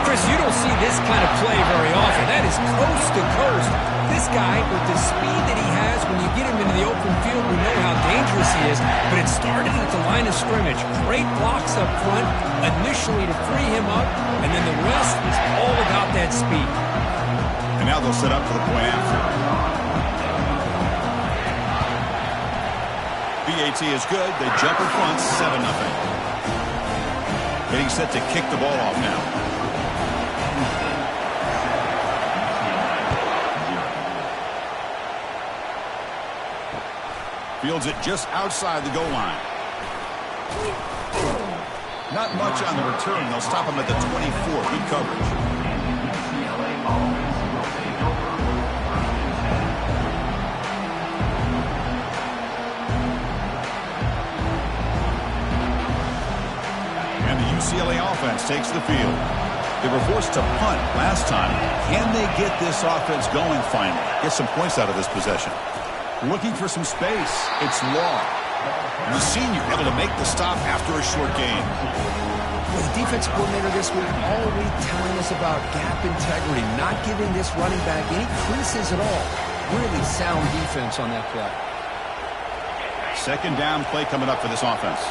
Chris, you don't see this kind of play very often. That is coast to coast. This guy, with the speed that he has, when you get him into the open field, we know how dangerous he is. But it started at the line of scrimmage. Great blocks up front initially to free him up, and then the rest is all about that speed. And now they'll set up for the point after. BAT is good. They jump in front, 7-0. Getting set to kick the ball off now. Fields it just outside the goal line. Not much on the return. They'll stop him at the 24. Good coverage. And the UCLA offense takes the field. They were forced to punt last time. Can they get this offense going finally? Get some points out of this possession. Looking for some space. It's Law. The senior able to make the stop after a short gain. Well, the defensive coordinator this week all week telling us about gap integrity, not giving this running back any creases at all. Really sound defense on that play. Second down play coming up for this offense.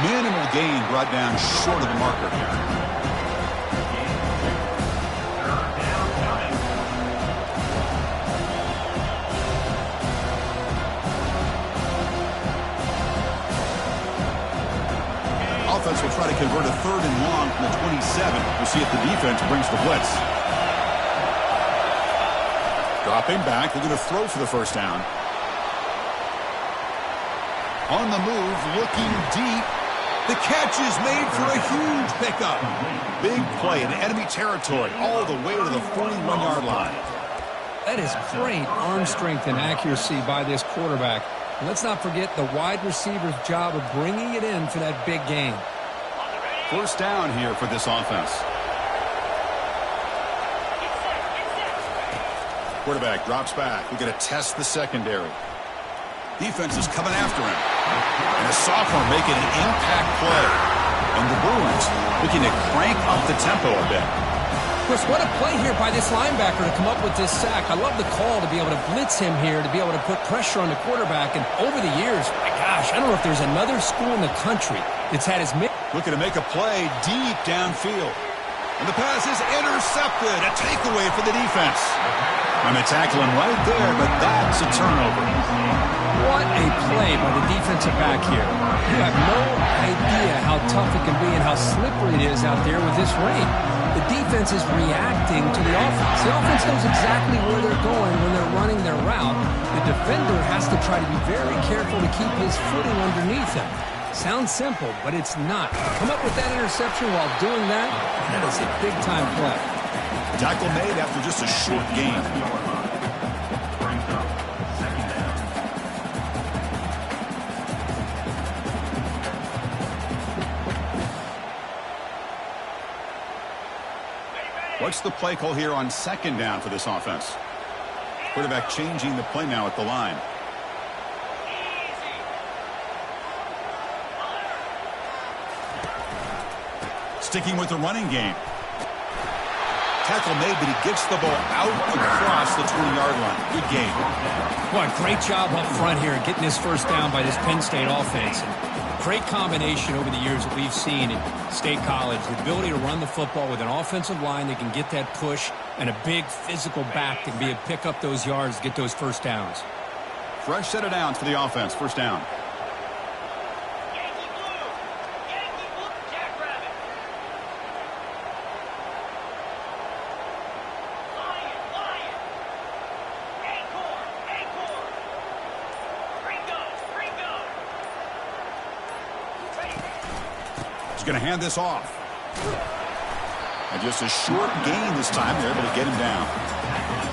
Minimal gain brought down short of the marker here. Offense will try to convert a 3rd and long from the 27. We'll see if the defense brings the blitz. Dropping back. They're going to throw for the first down. On the move, looking deep. The catch is made for a huge pickup. Big play in enemy territory all the way to the 41-yard line. That is great arm strength and accuracy by this quarterback. And let's not forget the wide receiver's job of bringing it in for that big gain. First down here for this offense. Quarterback drops back. We're going to test the secondary. Defense is coming after him. And a sophomore making an impact play. And the Bruins looking to crank up the tempo a bit. Chris, what a play here by this linebacker to come up with this sack. I love the call to be able to blitz him here, to be able to put pressure on the quarterback. And over the years, my gosh, I don't know if there's another school in the country that's had as many. Looking to make a play deep downfield. And the pass is intercepted. A takeaway for the defense. And they tackle him right there, but that's a turnover. What a play by the defensive back here. You have no idea how tough it can be and how slippery it is out there with this rain. The defense is reacting to the offense. The offense knows exactly where they're going when they're running their route. The defender has to try to be very careful to keep his footing underneath him. Sounds simple, but it's not. Come up with that interception while doing that, that is a big-time play. Tackle made after just a short gain. What's the play call here on second down for this offense? Quarterback changing the play now at the line. Sticking with the running game. Tackle made, but he gets the ball out across the 20-yard line. Good game. What a great job up front here getting this first down by this Penn State offense. And great combination over the years that we've seen in State College. The ability to run the football with an offensive line that can get that push and a big physical back that can be able to pick up those yards, get those first downs. Fresh set of downs for the offense. First down. Going to hand this off. And just a short gain this time. They're able to get him down.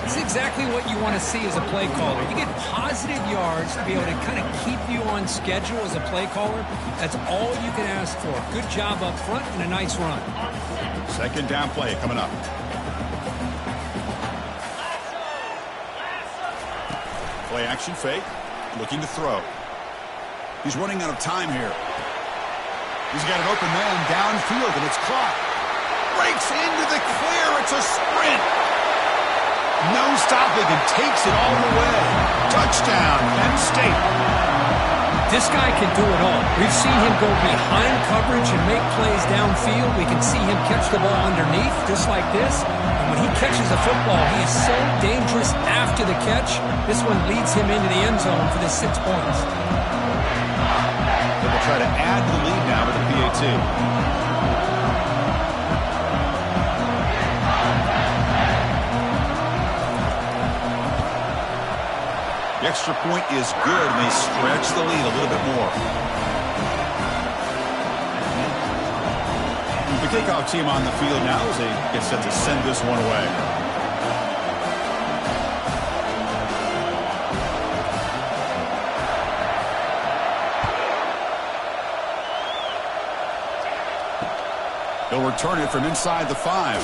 This is exactly what you want to see as a play caller. You get positive yards to be able to kind of keep you on schedule as a play caller. That's all you can ask for. Good job up front and a nice run. Second down play coming up. Play action fake. Looking to throw. He's running out of time here. He's got an open man downfield, and it's caught. Breaks into the clear. It's a sprint. No stopping and takes it all the way. Touchdown, Penn State. This guy can do it all. We've seen him go behind coverage and make plays downfield. We can see him catch the ball underneath, just like this. And when he catches a football, he is so dangerous after the catch. This one leads him into the end zone for the 6 points. They will try to add to the lead now with the PAT. The extra point is good, and they stretch the lead a little bit more. The kickoff team on the field now as they get set to send this one away. He'll return it from inside the 5.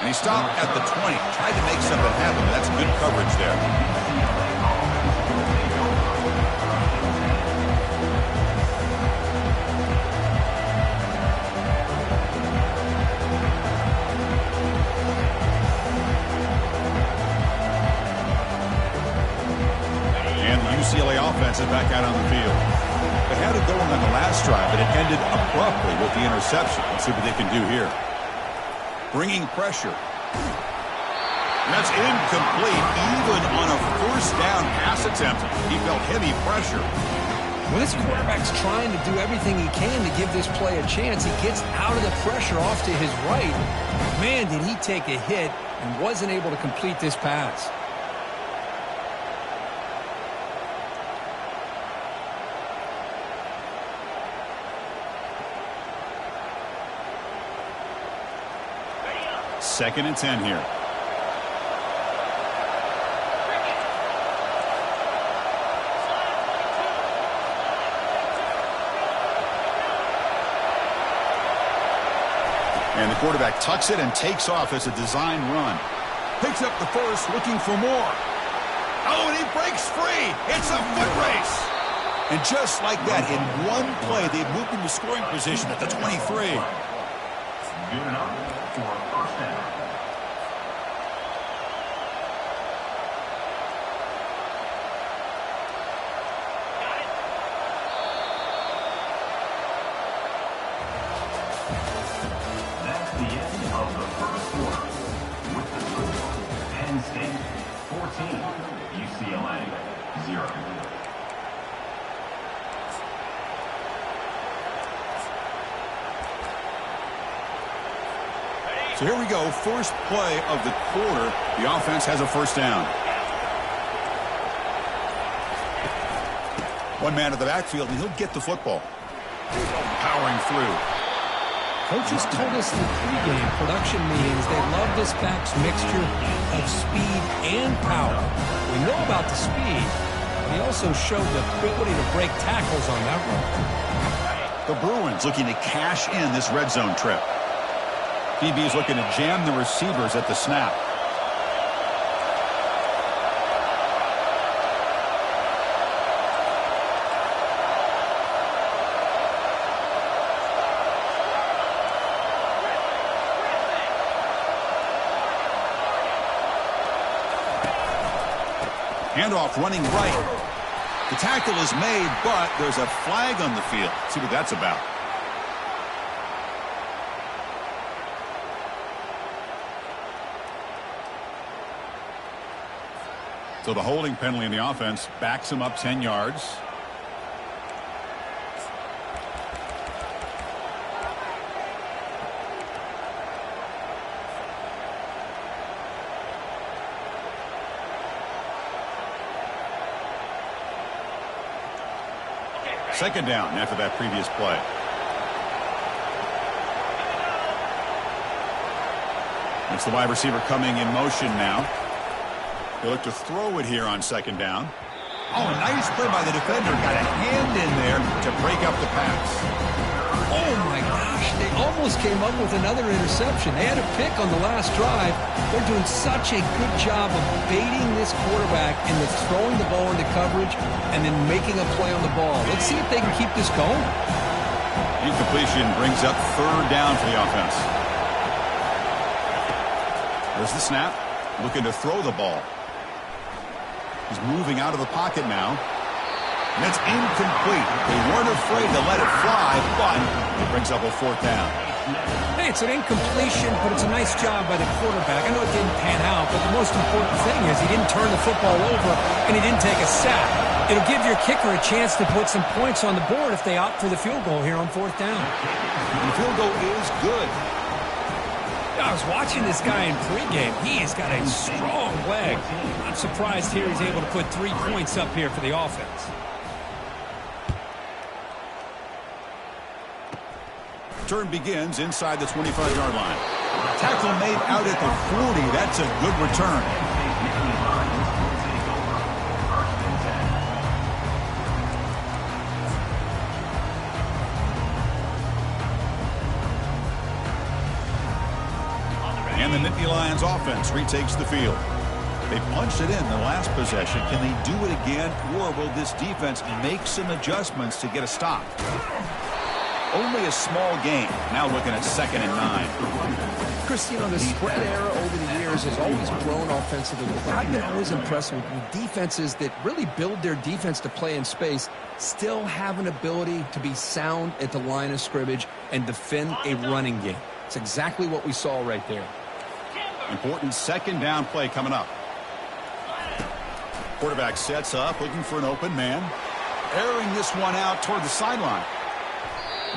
And he stopped at the 20. Tried to make something happen, but that's good coverage there. UCLA offense is back out on the field. They had it going on the last drive, but it ended abruptly with the interception. Let's see what they can do here. Bringing pressure. And that's incomplete, even on a first down pass attempt. He felt heavy pressure. Well, this quarterback's trying to do everything he can to give this play a chance. He gets out of the pressure off to his right. Man, did he take a hit and wasn't able to complete this pass. Second and 10 here. And the quarterback tucks it and takes off as a design run. Picks up the first, looking for more. Oh, and he breaks free. It's a foot race. And just like that, in one play, they've moved into scoring position at the 23. Good enough for a first down. That's the end of the first quarter. With the score, Penn State 14, UCLA 0. So here we go, first play of the quarter. The offense has a first down. One man at the backfield, and he'll get the football. Powering through. Coaches told us in pregame production meetings they love this back's mixture of speed and power. We know about the speed, but he also showed the ability to break tackles on that run. The Bruins looking to cash in this red zone trip. DB is looking to jam the receivers at the snap. Handoff running right. The tackle is made, but there's a flag on the field. Let's see what that's about. So the holding penalty in the offense backs him up 10 yards. Second down after that previous play. It's the wide receiver coming in motion now. They look to throw it here on second down. Oh, a nice play by the defender. Got a hand in there to break up the pass. Oh, my gosh. They almost came up with another interception. They had a pick on the last drive. They're doing such a good job of baiting this quarterback into throwing the ball into coverage and then making a play on the ball. Let's see if they can keep this going. Incompletion brings up third down for the offense. There's the snap. Looking to throw the ball. He's moving out of the pocket now. And it's incomplete. They weren't afraid to let it fly, but it brings up a fourth down. Hey, it's an incompletion, but it's a nice job by the quarterback. I know it didn't pan out, but the most important thing is he didn't turn the football over and he didn't take a sack. It'll give your kicker a chance to put some points on the board if they opt for the field goal here on fourth down. And the field goal is good. I was watching this guy in pregame. He's got a strong leg. I'm surprised here he's able to put 3 points up here for the offense. Turn begins inside the 25-yard line. Tackle made out at the 40. That's a good return. And the Nittany Lions offense retakes the field. They punched it in the last possession. Can they do it again, or will this defense make some adjustments to get a stop? Only a small gain. Now looking at 2nd and 9. Chris, you know, the spread era over the years has always grown offensively. But I've been always impressed with defenses that really build their defense to play in space, still have an ability to be sound at the line of scrimmage and defend a running game. It's exactly what we saw right there. Important 2nd down play coming up. Quarterback sets up, looking for an open man. Airing this one out toward the sideline.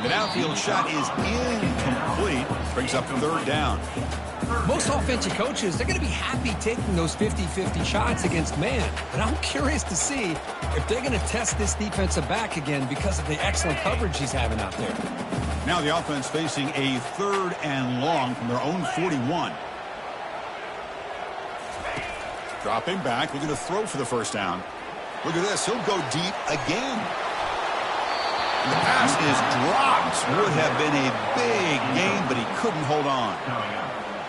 The downfield shot is incomplete. Brings up 3rd down. Most offensive coaches, they're going to be happy taking those 50-50 shots against man. But I'm curious to see if they're going to test this defensive back again because of the excellent coverage he's having out there. Now the offense facing a 3rd and long from their own 41. Dropping back, looking to throw for the 1st down. Look at this, he'll go deep again. And the pass is dropped. Would have been a big gain, but he couldn't hold on.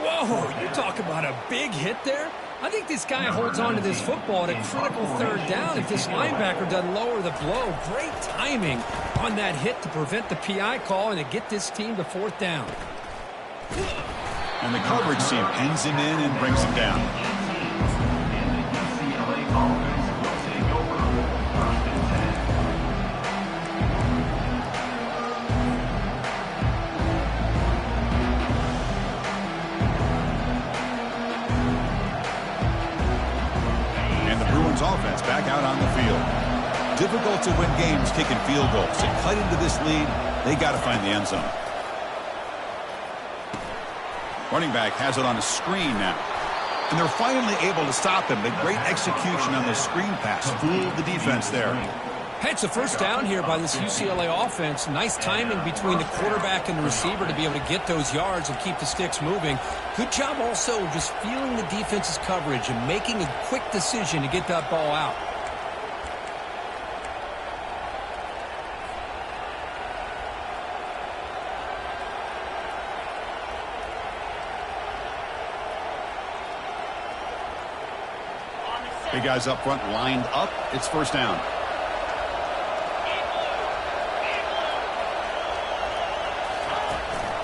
Whoa, you talk about a big hit there? I think this guy holds on to this football at a critical 3rd down if this linebacker doesn't lower the blow. Great timing on that hit to prevent the PI call and to get this team to 4th down. And the coverage team pins him in and brings him down. Offense back out on the field. Difficult to win games kicking field goals. To cut into this lead, they got to find the end zone. Running back has it on a screen now. And they're finally able to stop him. The great execution on the screen pass fooled the defense there. Hey, it's a 1st down here by this UCLA offense. Nice timing between the quarterback and the receiver to be able to get those yards and keep the sticks moving. Good job also just feeling the defense's coverage and making a quick decision to get that ball out. Big guys up front lined up. It's 1st down.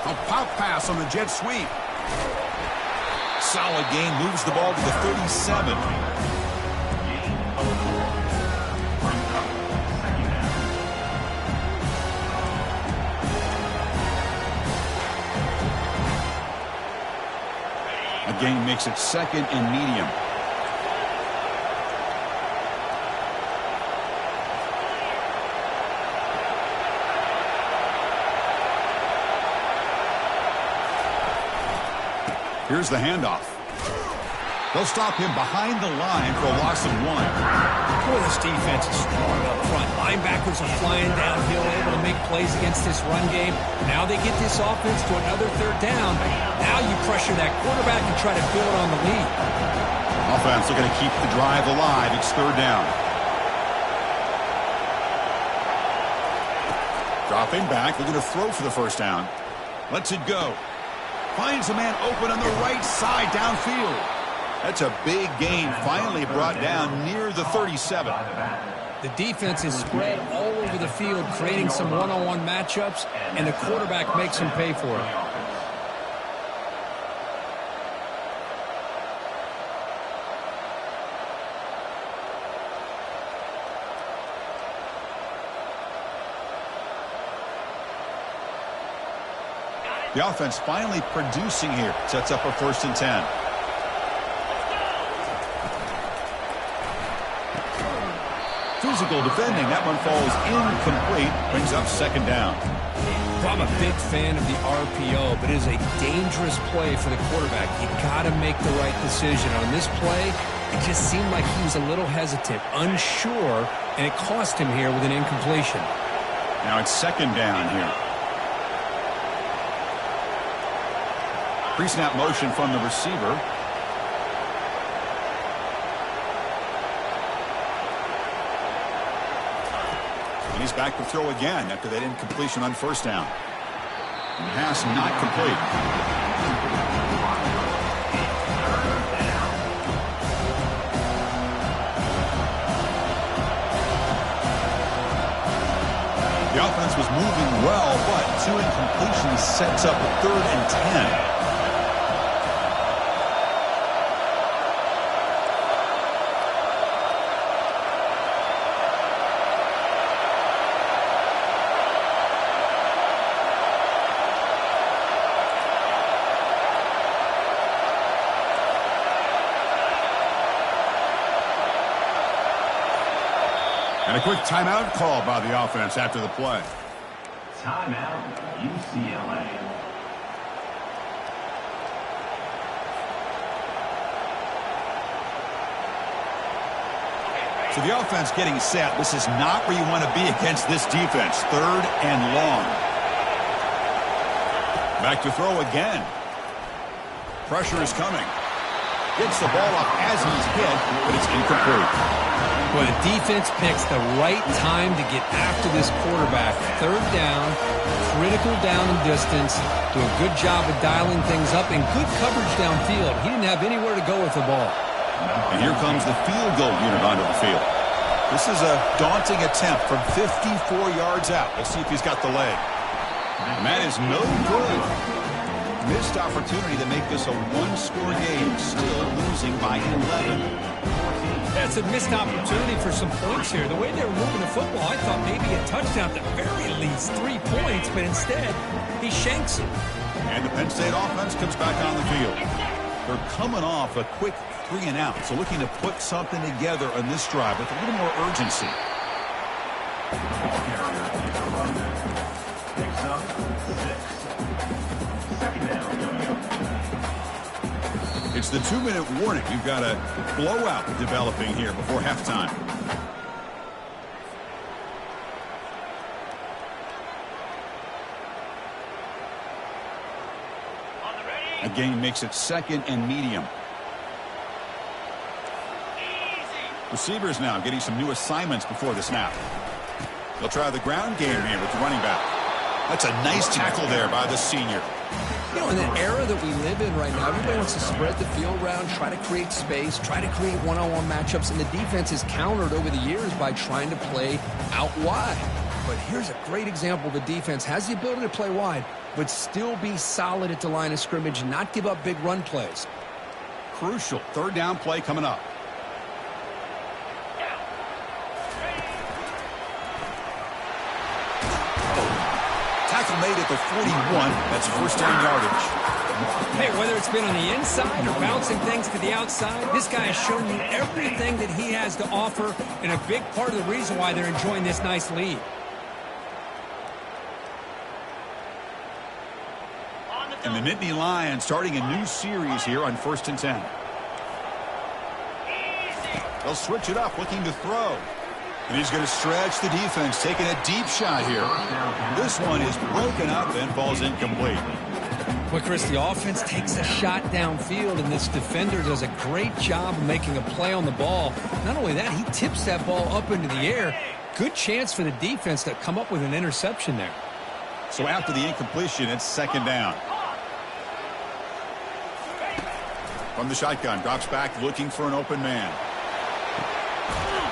A pop pass on the jet sweep. Solid gain, moves the ball to the 37. A gain makes it 2nd and medium. Here's the handoff. They'll stop him behind the line for a loss of 1. Boy, this defense is strong up front. Linebackers are flying downhill, able to make plays against this run game. Now they get this offense to another third down. Now you pressure that quarterback and try to build on the lead. Offense looking to keep the drive alive. It's third down. Dropping back, looking to throw for the first down. Lets it go. Finds a man open on the right side downfield. That's a big gain, finally brought down near the 37. The defense is spread all over the field, creating some one-on-one matchups, and the quarterback makes him pay for it. The offense finally producing here. Sets up a 1st and 10. Physical defending. That one falls incomplete. Brings up 2nd down. I'm a big fan of the RPO, but it is a dangerous play for the quarterback. You got to make the right decision. On this play, it just seemed like he was a little hesitant, unsure, and it cost him here with an incompletion. Now it's 2nd down here. Pre-snap motion from the receiver. And he's back to throw again after that incompletion on 1st down. Pass not complete. The offense was moving well, but 2 incompletions sets up a 3rd and 10. And a quick timeout call by the offense after the play. Timeout, UCLA. So the offense getting set. This is not where you want to be against this defense. 3rd and long. Back to throw again. Pressure is coming. Gets the ball up as he's hit, but it's incomplete. Well, the defense picks the right time to get after this quarterback. 3rd down, critical down and distance. Do a good job of dialing things up and good coverage downfield. He didn't have anywhere to go with the ball. And here comes the field goal unit onto the field. This is a daunting attempt from 54 yards out. Let's see if he's got the leg. And that is no good. Missed opportunity to make this a 1-score game. Still losing by 11. That's a missed opportunity for some points here. The way they were moving the football, I thought maybe a touchdown, at the very least 3 points, but instead, he shanks it. And the Penn State offense comes back on the field. They're coming off a quick 3 and out, so looking to put something together on this drive with a little more urgency. Picks up 6. 2nd down. It's the 2-minute warning. You've got a blowout developing here before halftime. Again, makes it 2nd and medium. Receivers now getting some new assignments before the snap. They'll try the ground game here with the running back. That's a nice tackle there by the senior. You know, in the era that we live in right now, everybody wants to spread the field around, try to create space, try to create one-on-one matchups, and the defense is countered over the years by trying to play out wide. But here's a great example. The defense has the ability to play wide, but still be solid at the line of scrimmage and not give up big run plays. Crucial 3rd down play coming up. Tackle made at the 41. That's 1st down yardage. Hey, whether it's been on the inside or bouncing things to the outside, this guy has shown you everything that he has to offer, and a big part of the reason why they're enjoying this nice lead. And the Nittany Lions starting a new series here on 1st and 10. They'll switch it up, looking to throw. And he's going to stretch the defense, taking a deep shot here. This one is broken up and falls incomplete. Well, Chris, the offense takes a shot downfield, and this defender does a great job of making a play on the ball. Not only that, he tips that ball up into the air. Good chance for the defense to come up with an interception there. So after the incompletion, it's second down. From the shotgun, drops back looking for an open man.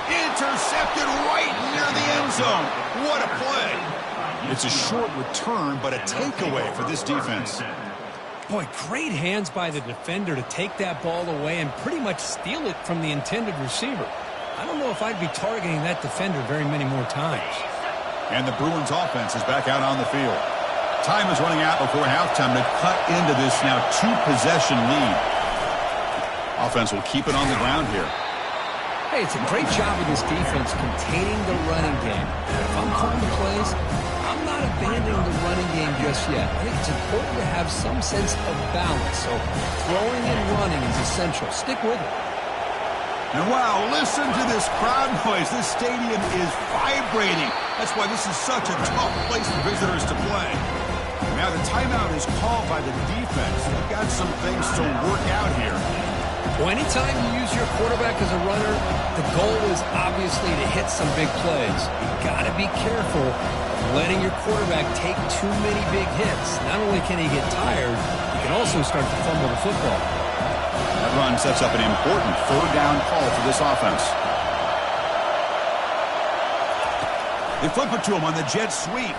Intercepted right near the end zone. What a play. It's a short return, but a takeaway for this defense. Boy, great hands by the defender to take that ball away and pretty much steal it from the intended receiver. I don't know if I'd be targeting that defender very many more times. And the Bruins offense is back out on the field. Time is running out before halftime to cut into this now two-possession lead. Offense will keep it on the ground here. Hey, it's a great job of this defense containing the running game. If I'm calling the plays, I'm not abandoning the running game just yet. I think it's important to have some sense of balance. So throwing and running is essential. Stick with it. And wow, listen to this crowd noise. This stadium is vibrating. That's why this is such a tough place for visitors to play. Now the timeout is called by the defense. They've got some things to work out here. Well, anytime you use your quarterback as a runner, the goal is obviously to hit some big plays. You've got to be careful of letting your quarterback take too many big hits. Not only can he get tired, he can also start to fumble the football. That run sets up an important third down call for this offense. They flip it to him on the jet sweep.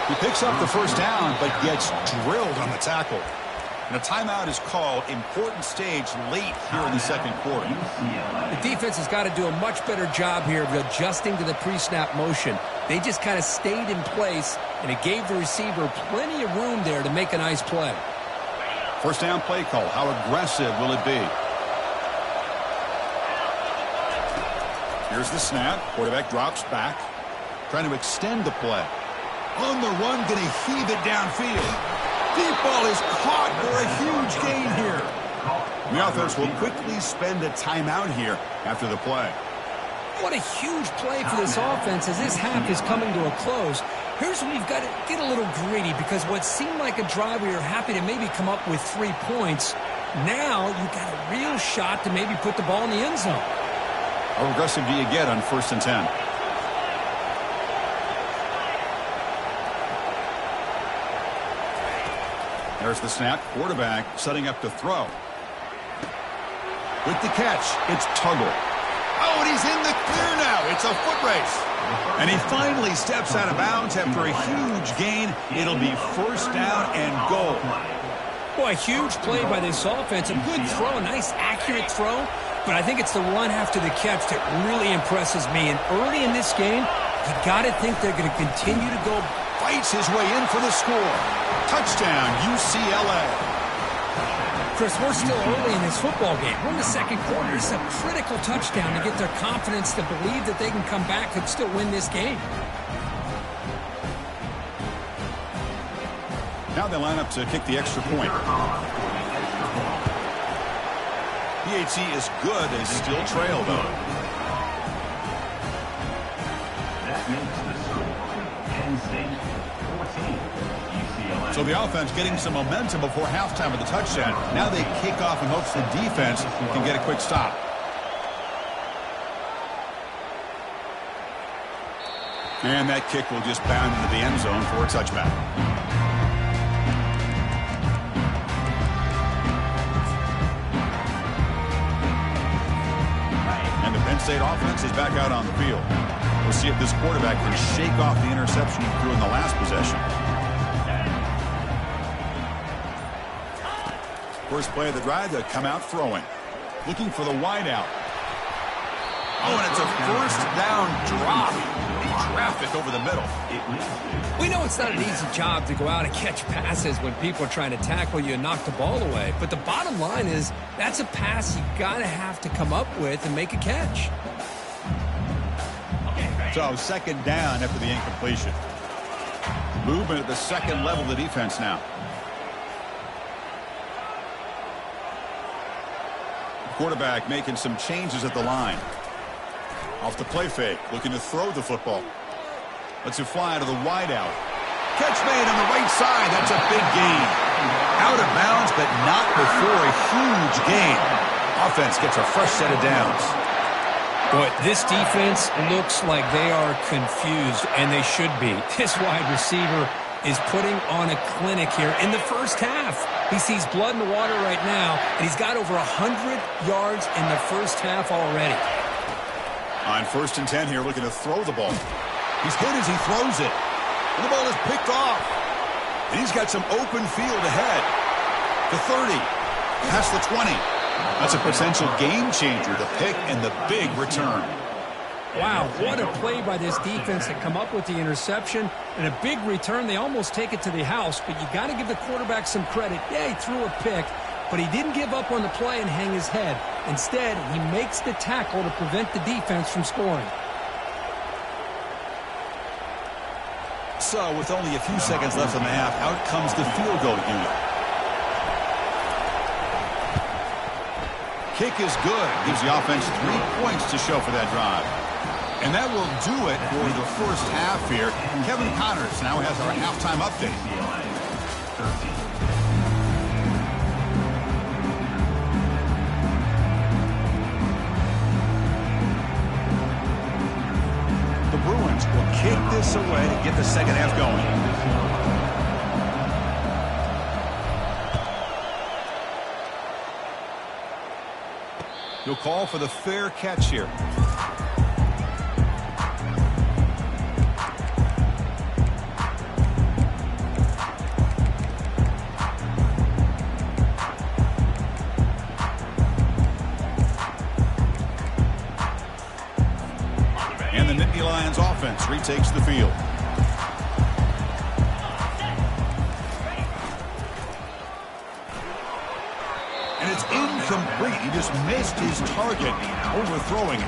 He picks up the first down, but gets drilled on the tackle. And a timeout is called. Important stage late here in the second quarter. The defense has got to do a much better job here of adjusting to the pre-snap motion. They just kind of stayed in place, and it gave the receiver plenty of room there to make a nice play. First down play call. How aggressive will it be? Here's the snap. Quarterback drops back, trying to extend the play. On the run, going to heave it downfield. Deep ball is caught for a huge gain here. The offense will quickly spend a timeout here after the play. What a huge play for this offense as this half is coming to a close. Here's where you've got to get a little greedy, because what seemed like a drive where you're happy to maybe come up with 3 points, now you've got a real shot to maybe put the ball in the end zone. How aggressive do you get on 1st and 10? There's the snap. Quarterback setting up to throw. With the catch, it's Tuggle. Oh, and he's in the clear now. It's a foot race. And he finally steps out of bounds after a huge gain. It'll be first down and goal. Boy, a huge play by this offense. A good throw, a nice accurate throw. But I think it's the run after the catch that really impresses me. And early in this game, you got to think they're going to continue to go. Fights his way in for the score. Touchdown, UCLA. Chris, we're still early in this football game. We're in the second quarter. It's a critical touchdown to get their confidence to believe that they can come back and still win this game. Now they line up to kick the extra point. PHC is good. They still trail, though. That makes the score Penn State 14, UCLA. So the offense getting some momentum before halftime with the touchdown. Now they kick off in hopes the defense can get a quick stop. And that kick will just bound into the end zone for a touchback. And the Penn State offense is back out on the field. We'll see if this quarterback can shake off the interception he threw in the last possession. First play of the drive, to come out throwing. Looking for the wideout. Oh, and it's a first down drop. Traffic over the middle. We know it's not an easy job to go out and catch passes when people are trying to tackle you and knock the ball away. But the bottom line is that's a pass you got to have to come up with and make a catch. So second down after the incompletion. Movement at the second level of the defense now. Quarterback making some changes at the line. Off the play fake, looking to throw the football. Lets it fly to the wideout. Catch made on the right side. That's a big gain. Out of bounds, but not before a huge gain. Offense gets a fresh set of downs. Boy, this defense looks like they are confused, and they should be. This wide receiver is putting on a clinic here in the first half. He sees blood in the water right now, and he's got over 100 yards in the first half already. On 1st and 10 here, looking to throw the ball. He's hit as he throws it. And the ball is picked off. And he's got some open field ahead. The 30, past the 20. That's a potential game changer, the pick and the big return. Wow, what a play by this defense to come up with the interception and a big return. They almost take it to the house, but you got to give the quarterback some credit. Yeah, he threw a pick, but he didn't give up on the play and hang his head. Instead, he makes the tackle to prevent the defense from scoring. So, with only a few seconds left in the half, out comes the field goal unit. Kick is good. Gives the offense 3 points to show for that drive. And that will do it for the first half here. Kevin Connors now has our halftime update. The Bruins will kick this away to get the second half going. He'll call for the fair catch here. And the Nittany Lions offense retakes the field. And it's incomplete. He just missed his target, overthrowing it.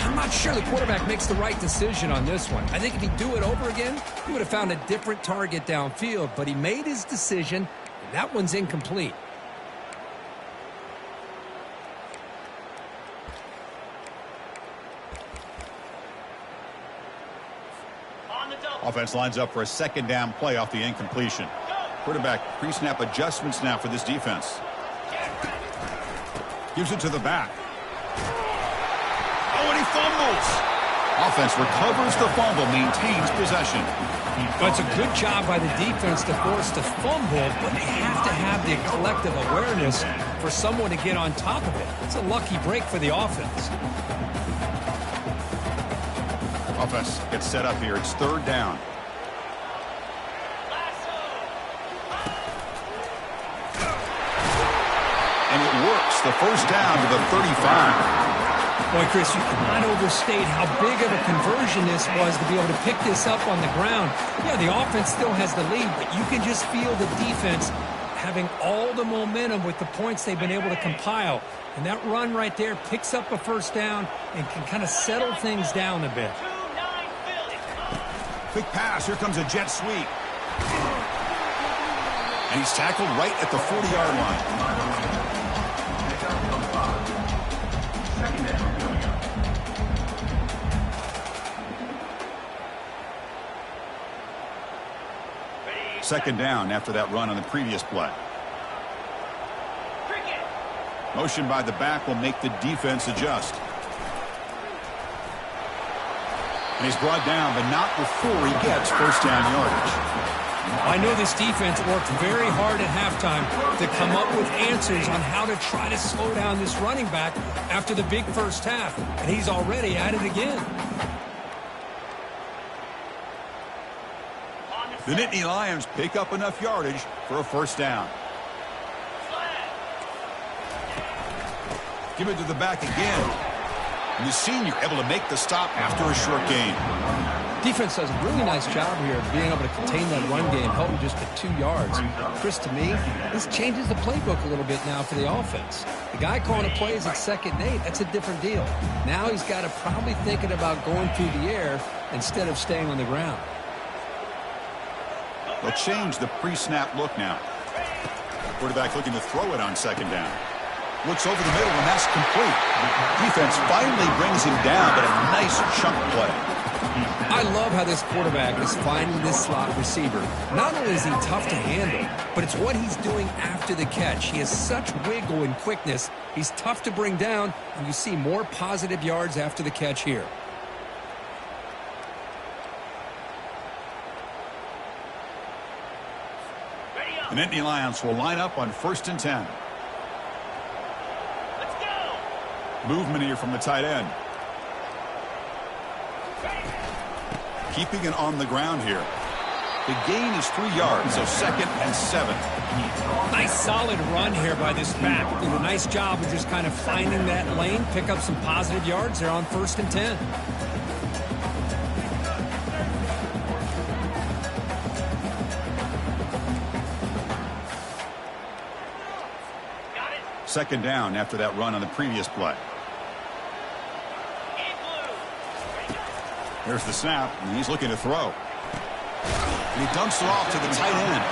I'm not sure the quarterback makes the right decision on this one. I think if he'd do it over again, he would have found a different target downfield, but he made his decision, and that one's incomplete. Offense lines up for a second down play off the incompletion. Quarterback pre-snap adjustments now for this defense. Gives it to the back. Oh, and he fumbles. Offense recovers the fumble, maintains possession. But it's a good job by the defense to force the fumble, but they have to have the collective awareness for someone to get on top of it. It's a lucky break for the offense. Offense gets set up here. It's 3rd down. And it works. The first down to the 35. Boy, Chris, you cannot overstate how big of a conversion this was to be able to pick this up on the ground. Yeah, the offense still has the lead, but you can just feel the defense having all the momentum with the points they've been able to compile. And that run right there picks up a first down and can kind of settle things down a bit. Quick pass. Here comes a jet sweep. And he's tackled right at the 40-yard line. Second down after that run on the previous play. Motion by the back will make the defense adjust. And he's brought down, but not before he gets first down yardage. I know this defense worked very hard at halftime to come up with answers on how to try to slow down this running back after the big first half. And he's already at it again. The Nittany Lions pick up enough yardage for a first down. Give it to the back again. And the senior able to make the stop after a short gain. Defense does a really nice job here of being able to contain that run game, helping just to 2 yards. Chris, to me, this changes the playbook a little bit now for the offense. The guy calling the plays at 2nd and 8, that's a different deal. Now he's got to probably thinking about going through the air instead of staying on the ground. They'll change the pre-snap look now. Quarterback looking to throw it on 2nd down. Looks over the middle, and that's complete. Defense finally brings him down, but a nice chunk play. I love how this quarterback is finding this slot receiver. Not only is he tough to handle, but it's what he's doing after the catch. He has such wiggle and quickness. He's tough to bring down, and you see more positive yards after the catch here. The Nittany Lions will line up on 1st and 10. Let's go. Movement here from the tight end. Keeping it on the ground here. The gain is 3 yards, so 2nd and 7. Nice solid run here by this back. Did a nice job of just kind of finding that lane, pick up some positive yards there on 1st and 10. Second down after that run on the previous play. There's the snap, and he's looking to throw. And he dumps it off to the tight end.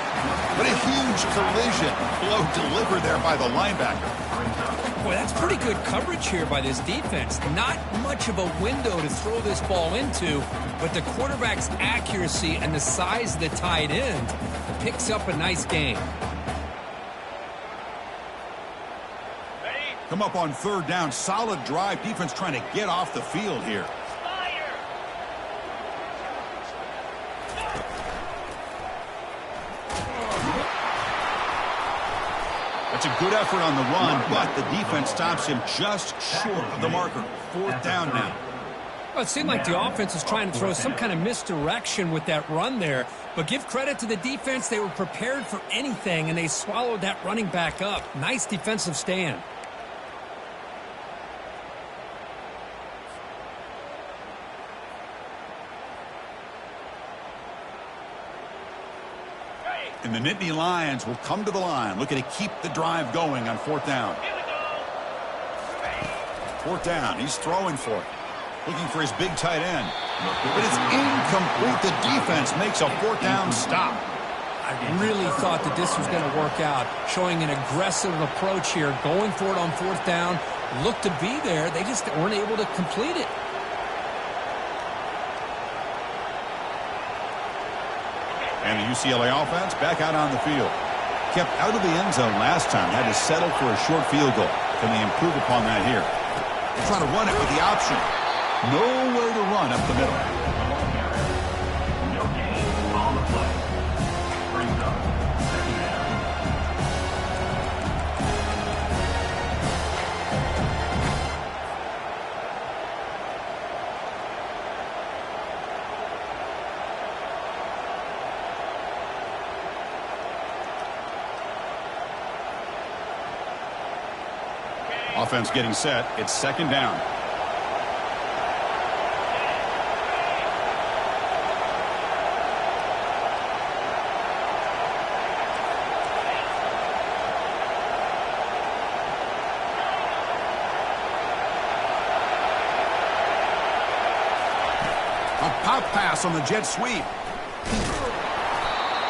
But a huge collision. Blow delivered there by the linebacker. Boy, that's pretty good coverage here by this defense. Not much of a window to throw this ball into, but the quarterback's accuracy and the size of the tight end picks up a nice gain. Come up on 3rd down. Solid drive. Defense trying to get off the field here. That's a good effort on the run, but the defense stops him just short of the marker. 4th down now. Well, it seemed like the offense was trying to throw some kind of misdirection with that run there. But give credit to the defense. They were prepared for anything, and they swallowed that running back up. Nice defensive stand. And the Nittany Lions will come to the line, looking to keep the drive going on 4th down. 4th down, he's throwing for it. Looking for his big tight end. But it's incomplete. The defense makes a 4th down stop. I really thought that this was going to work out, showing an aggressive approach here, going for it on 4th down. Looked to be there. They just weren't able to complete it. And the UCLA offense back out on the field. Kept out of the end zone last time. Had to settle for a short field goal. Can they improve upon that here? They're trying to run it with the option. Nowhere to run up the middle. No gain on the play. Brings up 2nd down. Offense getting set. It's 2nd down. A pop pass on the jet sweep.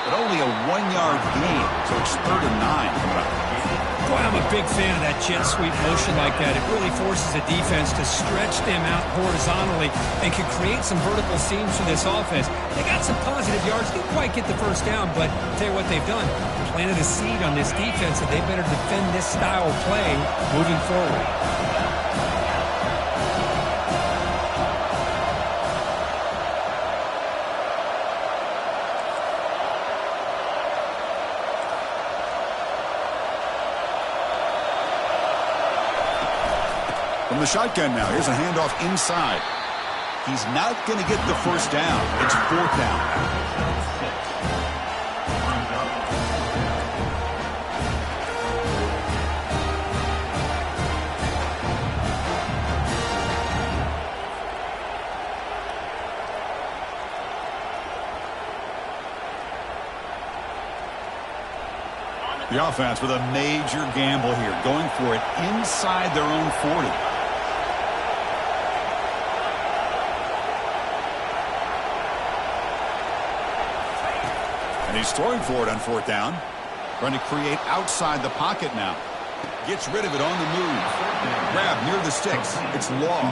But only a 1-yard gain, so it's 3rd and 9 coming up. Boy, I'm a big fan of that jet sweep motion like that. It really forces a defense to stretch them out horizontally and can create some vertical seams for this offense. They got some positive yards. Didn't quite get the 1st down, but I'll tell you what they've done. Planted a seed on this defense that they better defend this style of play moving forward. From the shotgun now, here's a handoff inside. He's not going to get the 1st down. It's 4th down. The offense with a major gamble here, going for it inside their own 40. And he's throwing for it on 4th down. Trying to create outside the pocket now. Gets rid of it on the move. Grab near the sticks. It's Law.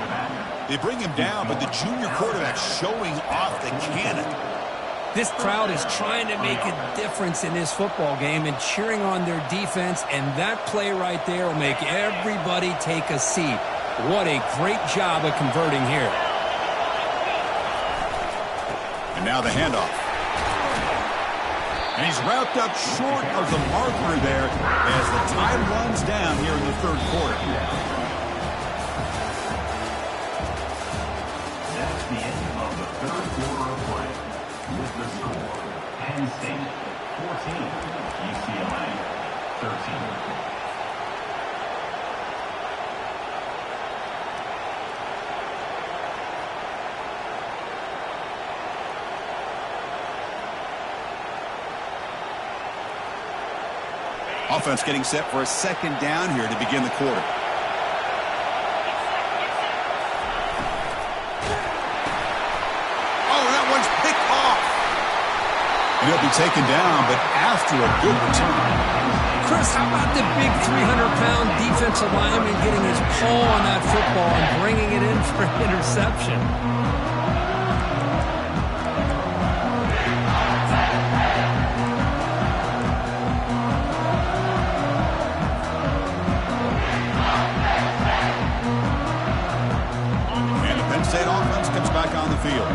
They bring him down, but the junior quarterback showing off the cannon. This crowd is trying to make a difference in this football game and cheering on their defense, and that play right there will make everybody take a seat. What a great job of converting here. And now the handoff. And he's wrapped up short of the marker there as the time runs down here in the third quarter. That's the end of the third quarter of play. With the score, Penn State 14, UCLA 13. Offense getting set for a second down here to begin the quarter. Oh, that one's picked off. And he'll be taken down, but after a good return. Chris, how about the big 300-pound defensive lineman getting his paw on that football and bringing it in for an interception? State offense comes back on the field.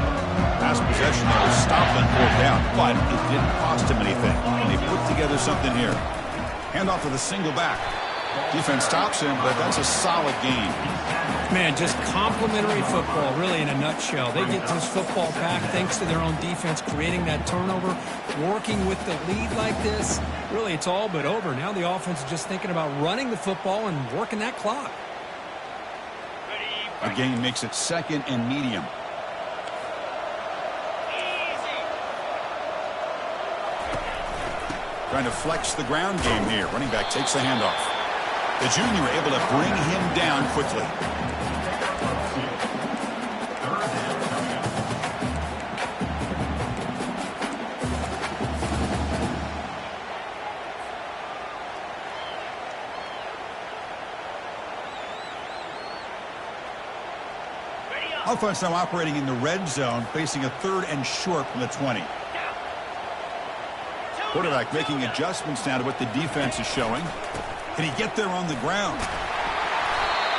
Last possession, they were stopped on fourth down, but it didn't cost him anything. And they put together something here. Handoff with a single back. Defense stops him, but that's a solid game. Man, just complimentary football, really, in a nutshell. They get this football back thanks to their own defense, creating that turnover, working with the lead like this. Really, it's all but over. Now the offense is just thinking about running the football and working that clock. A gain makes it second and medium. Trying to flex the ground game here. Running back takes the handoff. The junior able to bring him down quickly. Offense now operating in the red zone, facing a third and short from the 20. Quarterback making adjustments now to what the defense is showing. Can he get there on the ground?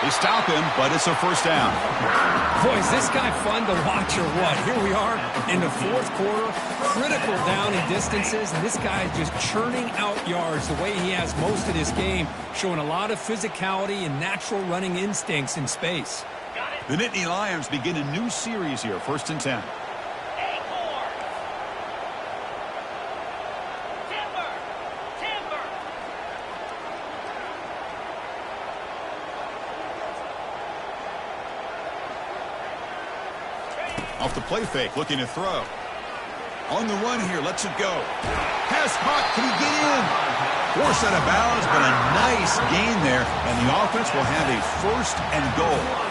They stop him, but it's a first down. Boy, is this guy fun to watch or what? Here we are in the fourth quarter, critical down in distances, and this guy is just churning out yards the way he has most of this game, showing a lot of physicality and natural running instincts in space. The Nittany Lions begin a new series here, 1st and 10. Off the play fake, looking to throw. On the run here, lets it go. Pass caught, can he get in? Forced out of bounds, but a nice gain there, and the offense will have a 1st and goal.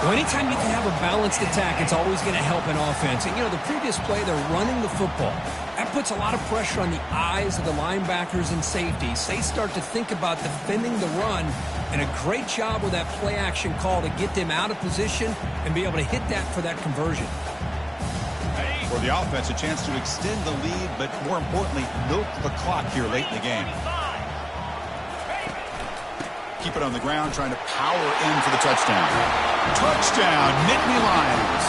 Well, anytime you can have a balanced attack, it's always going to help an offense. And, you know, the previous play, they're running the football. That puts a lot of pressure on the eyes of the linebackers and safeties. They start to think about defending the run, and a great job with that play-action call to get them out of position and be able to hit that for that conversion. For the offense, a chance to extend the lead, but more importantly, milk the clock here late in the game. Keep it on the ground, trying to power in for the touchdown. Touchdown, Nittany Lions.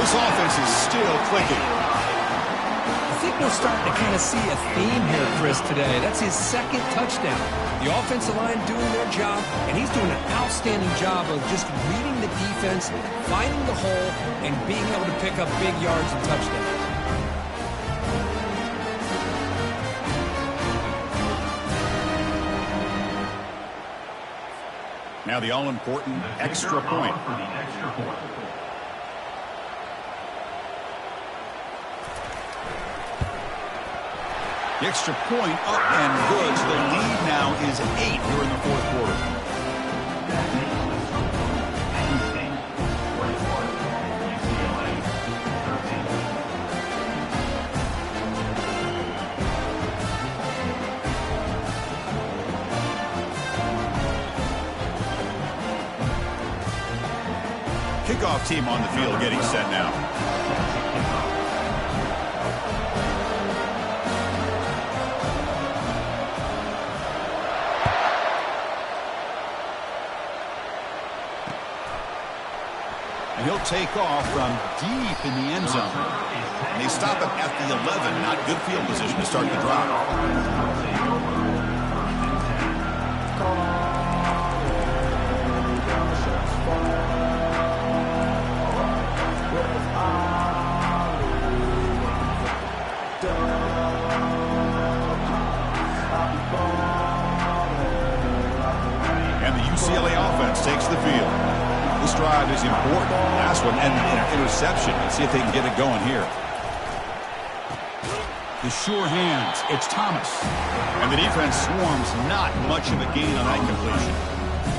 This offense is still clicking. I think we're starting to kind of see a theme here, Chris, today. That's his second touchdown. The offensive line doing their job, and he's doing an outstanding job of just reading the defense, finding the hole, and being able to pick up big yards and touchdowns. Now the all-important extra point. For the extra point. The extra point up and good. So the lead now is 8 here in the fourth quarter. Penn State 21, UCLA 13. kickoff team on the field getting set now. And he'll take off from deep in the end zone. And they stop him at the 11. Not good field position to start the drive. And the UCLA offense takes the field. This drive is important. Last one ended in an interception. Let's see if they can get it going here. The sure hands. It's Thomas. And the defense swarms. Not much of a gain on that completion.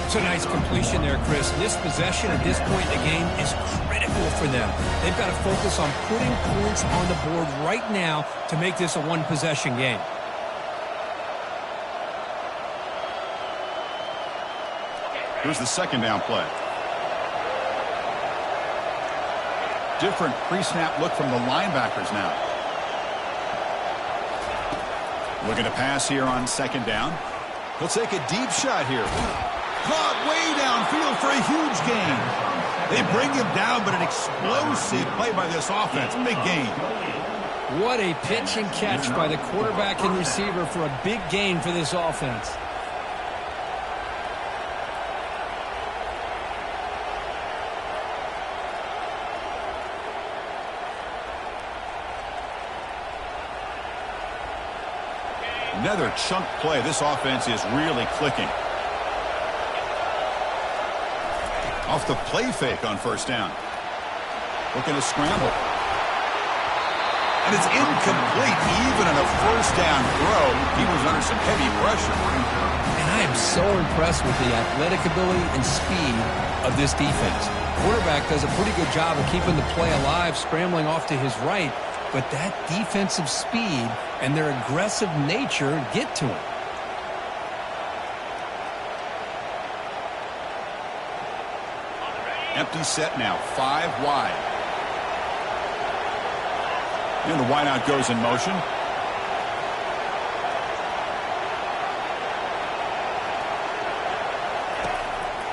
It's a nice completion there, Chris. This possession at this point in the game is critical for them. They've got to focus on putting points on the board right now to make this a one-possession game. Here's the second down play. Different pre-snap look from the linebackers now. Looking to pass here on second down. He'll take a deep shot here. Caught way downfield for a huge gain. They bring him down, but an explosive play by this offense. Big gain. What a pitch and catch by the quarterback and receiver for a big gain for this offense. Another chunk play. This offense is really clicking. Off the play fake on first down. Looking to scramble. And it's incomplete. Even on a first down throw, he was under some heavy pressure. And I am so impressed with the athletic ability and speed of this defense. Quarterback does a pretty good job of keeping the play alive, scrambling off to his right. But that defensive speed and their aggressive nature get to him. Empty set now, 5 wide. And the wideout goes in motion.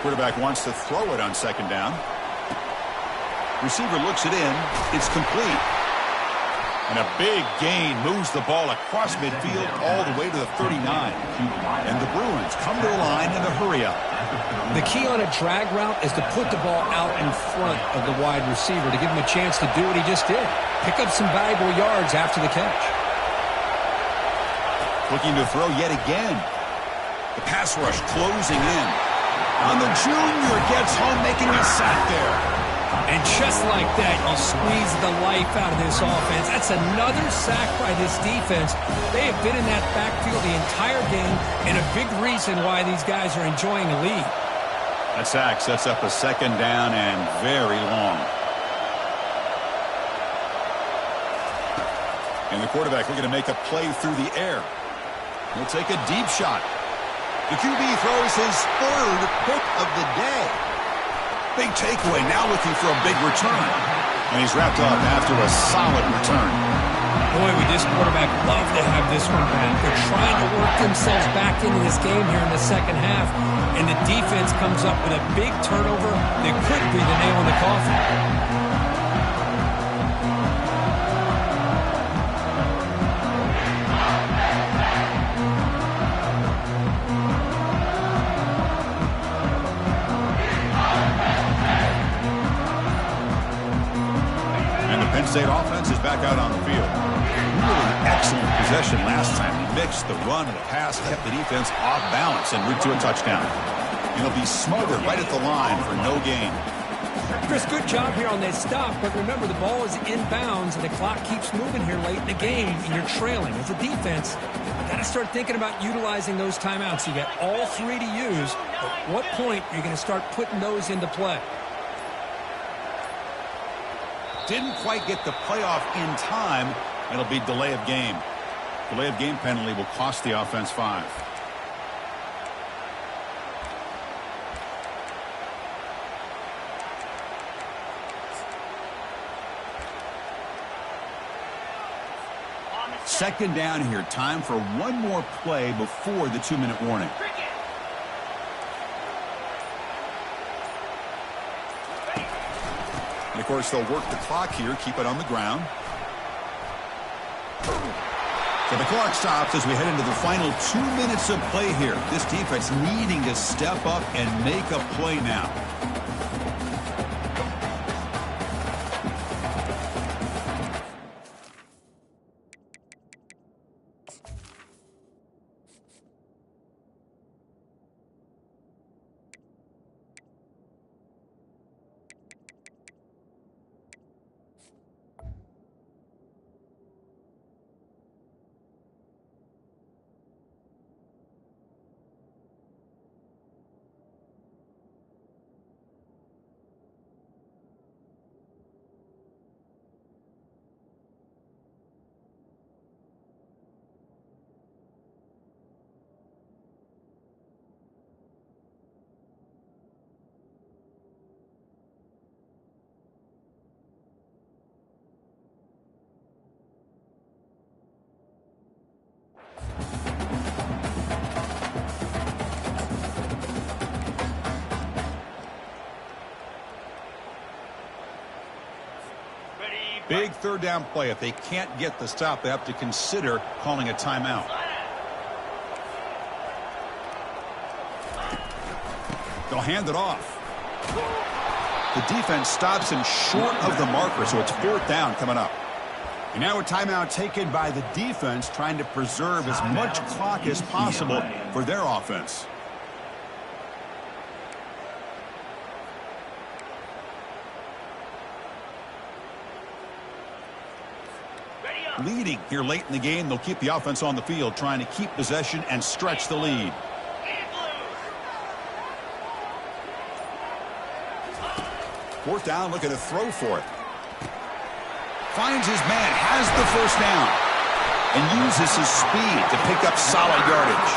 Quarterback wants to throw it on second down. Receiver looks it in. It's complete. And a big gain moves the ball across midfield all the way to the 39. And the Bruins come to the line in a hurry-up. The key on a drag route is to put the ball out in front of the wide receiver to give him a chance to do what he just did. Pick up some valuable yards after the catch. Looking to throw yet again. The pass rush closing in. And the junior gets home, making a sack there. And just like that, you squeeze the life out of this offense. That's another sack by this defense. They have been in that backfield the entire game, and a big reason why these guys are enjoying a lead. That sack sets up a second down and very long. And the quarterback looking to make a play through the air. He'll take a deep shot. The QB throws his third pick of the day. Big takeaway, now looking for a big return. And he's wrapped up after a solid return. Boy, would this quarterback love to have this one back. They're trying to work themselves back into this game here in the second half. And the defense comes up with a big turnover that could be the nail in the coffin. State offense is back out on the field. Really excellent possession last time. He mixed the run and the pass, kept the defense off balance and route to a touchdown. And he'll be smothered right at the line for no gain. Chris, good job here on that stop, but remember the ball is inbounds and the clock keeps moving here late in the game and you're trailing. As a defense, you got to start thinking about utilizing those timeouts. You got all three to use. At what point are you going to start putting those into play? Didn't quite get the playoff in time. It'll be delay of game. Delay of game penalty will cost the offense 5. second down here. Time for one more play before the 2-minute warning. And, of course, they'll work the clock here, keep it on the ground. So the clock stops as we head into the final 2 minutes of play here. This defense needing to step up and make a play now. Big third down play. If they can't get the stop, they have to consider calling a timeout. They'll hand it off. The defense stops him short of the marker, so it's fourth down coming up. And now a timeout taken by the defense, trying to preserve as much clock as possible for their offense. Leading here late in the game, they'll keep the offense on the field, trying to keep possession and stretch the lead. Fourth down, looking to throw for it. Finds his man, has the first down, and uses his speed to pick up solid yardage.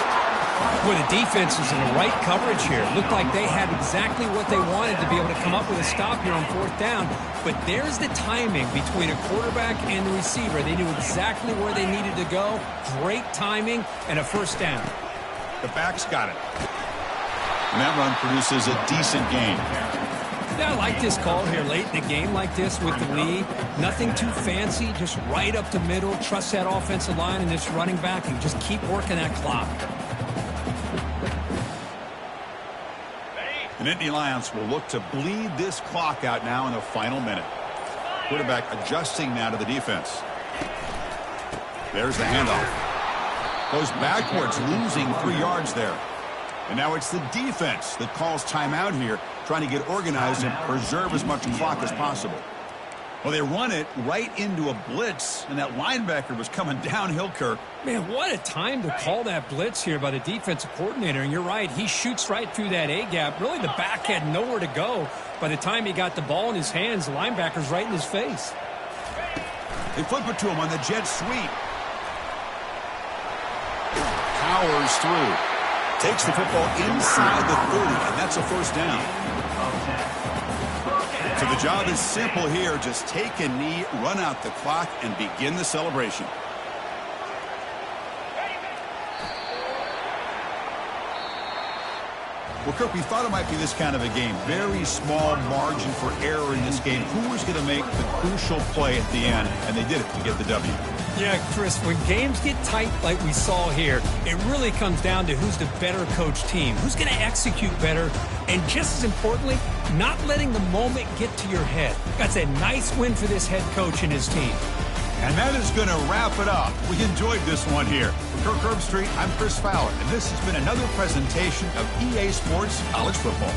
Well, the defense is in the right coverage here. Looked like they had exactly what they wanted to be able to come up with a stop here on fourth down. But there's the timing between a quarterback and the receiver. They knew exactly where they needed to go. Great timing and a first down. The back's got it. And that run produces a decent gain. Yeah, I like this call here late in the game like this with the lead. Nothing too fancy, just right up the middle. Trust that offensive line and this running back and just keep working that clock. The Nittany Lions will look to bleed this clock out now in the final minute. Quarterback adjusting now to the defense. There's the handoff. Goes backwards, losing 3 yards there. And now it's the defense that calls timeout here, trying to get organized and preserve as much clock as possible. Well, they run it right into a blitz, and that linebacker was coming downhill, Kirk. Man, what a time to call that blitz here by the defensive coordinator. And you're right, he shoots right through that A-gap. Really, the back had nowhere to go. By the time he got the ball in his hands, the linebacker's right in his face. They flip it to him on the jet sweep. Powers through. Takes the football inside the 30, and that's a first down. So the job is simple here. Just take a knee, run out the clock, and begin the celebration. Well, Kirk, we thought it might be this kind of a game. Very small margin for error in this game. Who was going to make the crucial play at the end? And they did it to get the W. Yeah, Chris, when games get tight like we saw here, it really comes down to who's the better coach team, who's going to execute better, and just as importantly, not letting the moment get to your head. That's a nice win for this head coach and his team. And that is going to wrap it up. We enjoyed this one here. For Kirk Herbstreit, I'm Chris Fowler, and this has been another presentation of EA Sports College Football.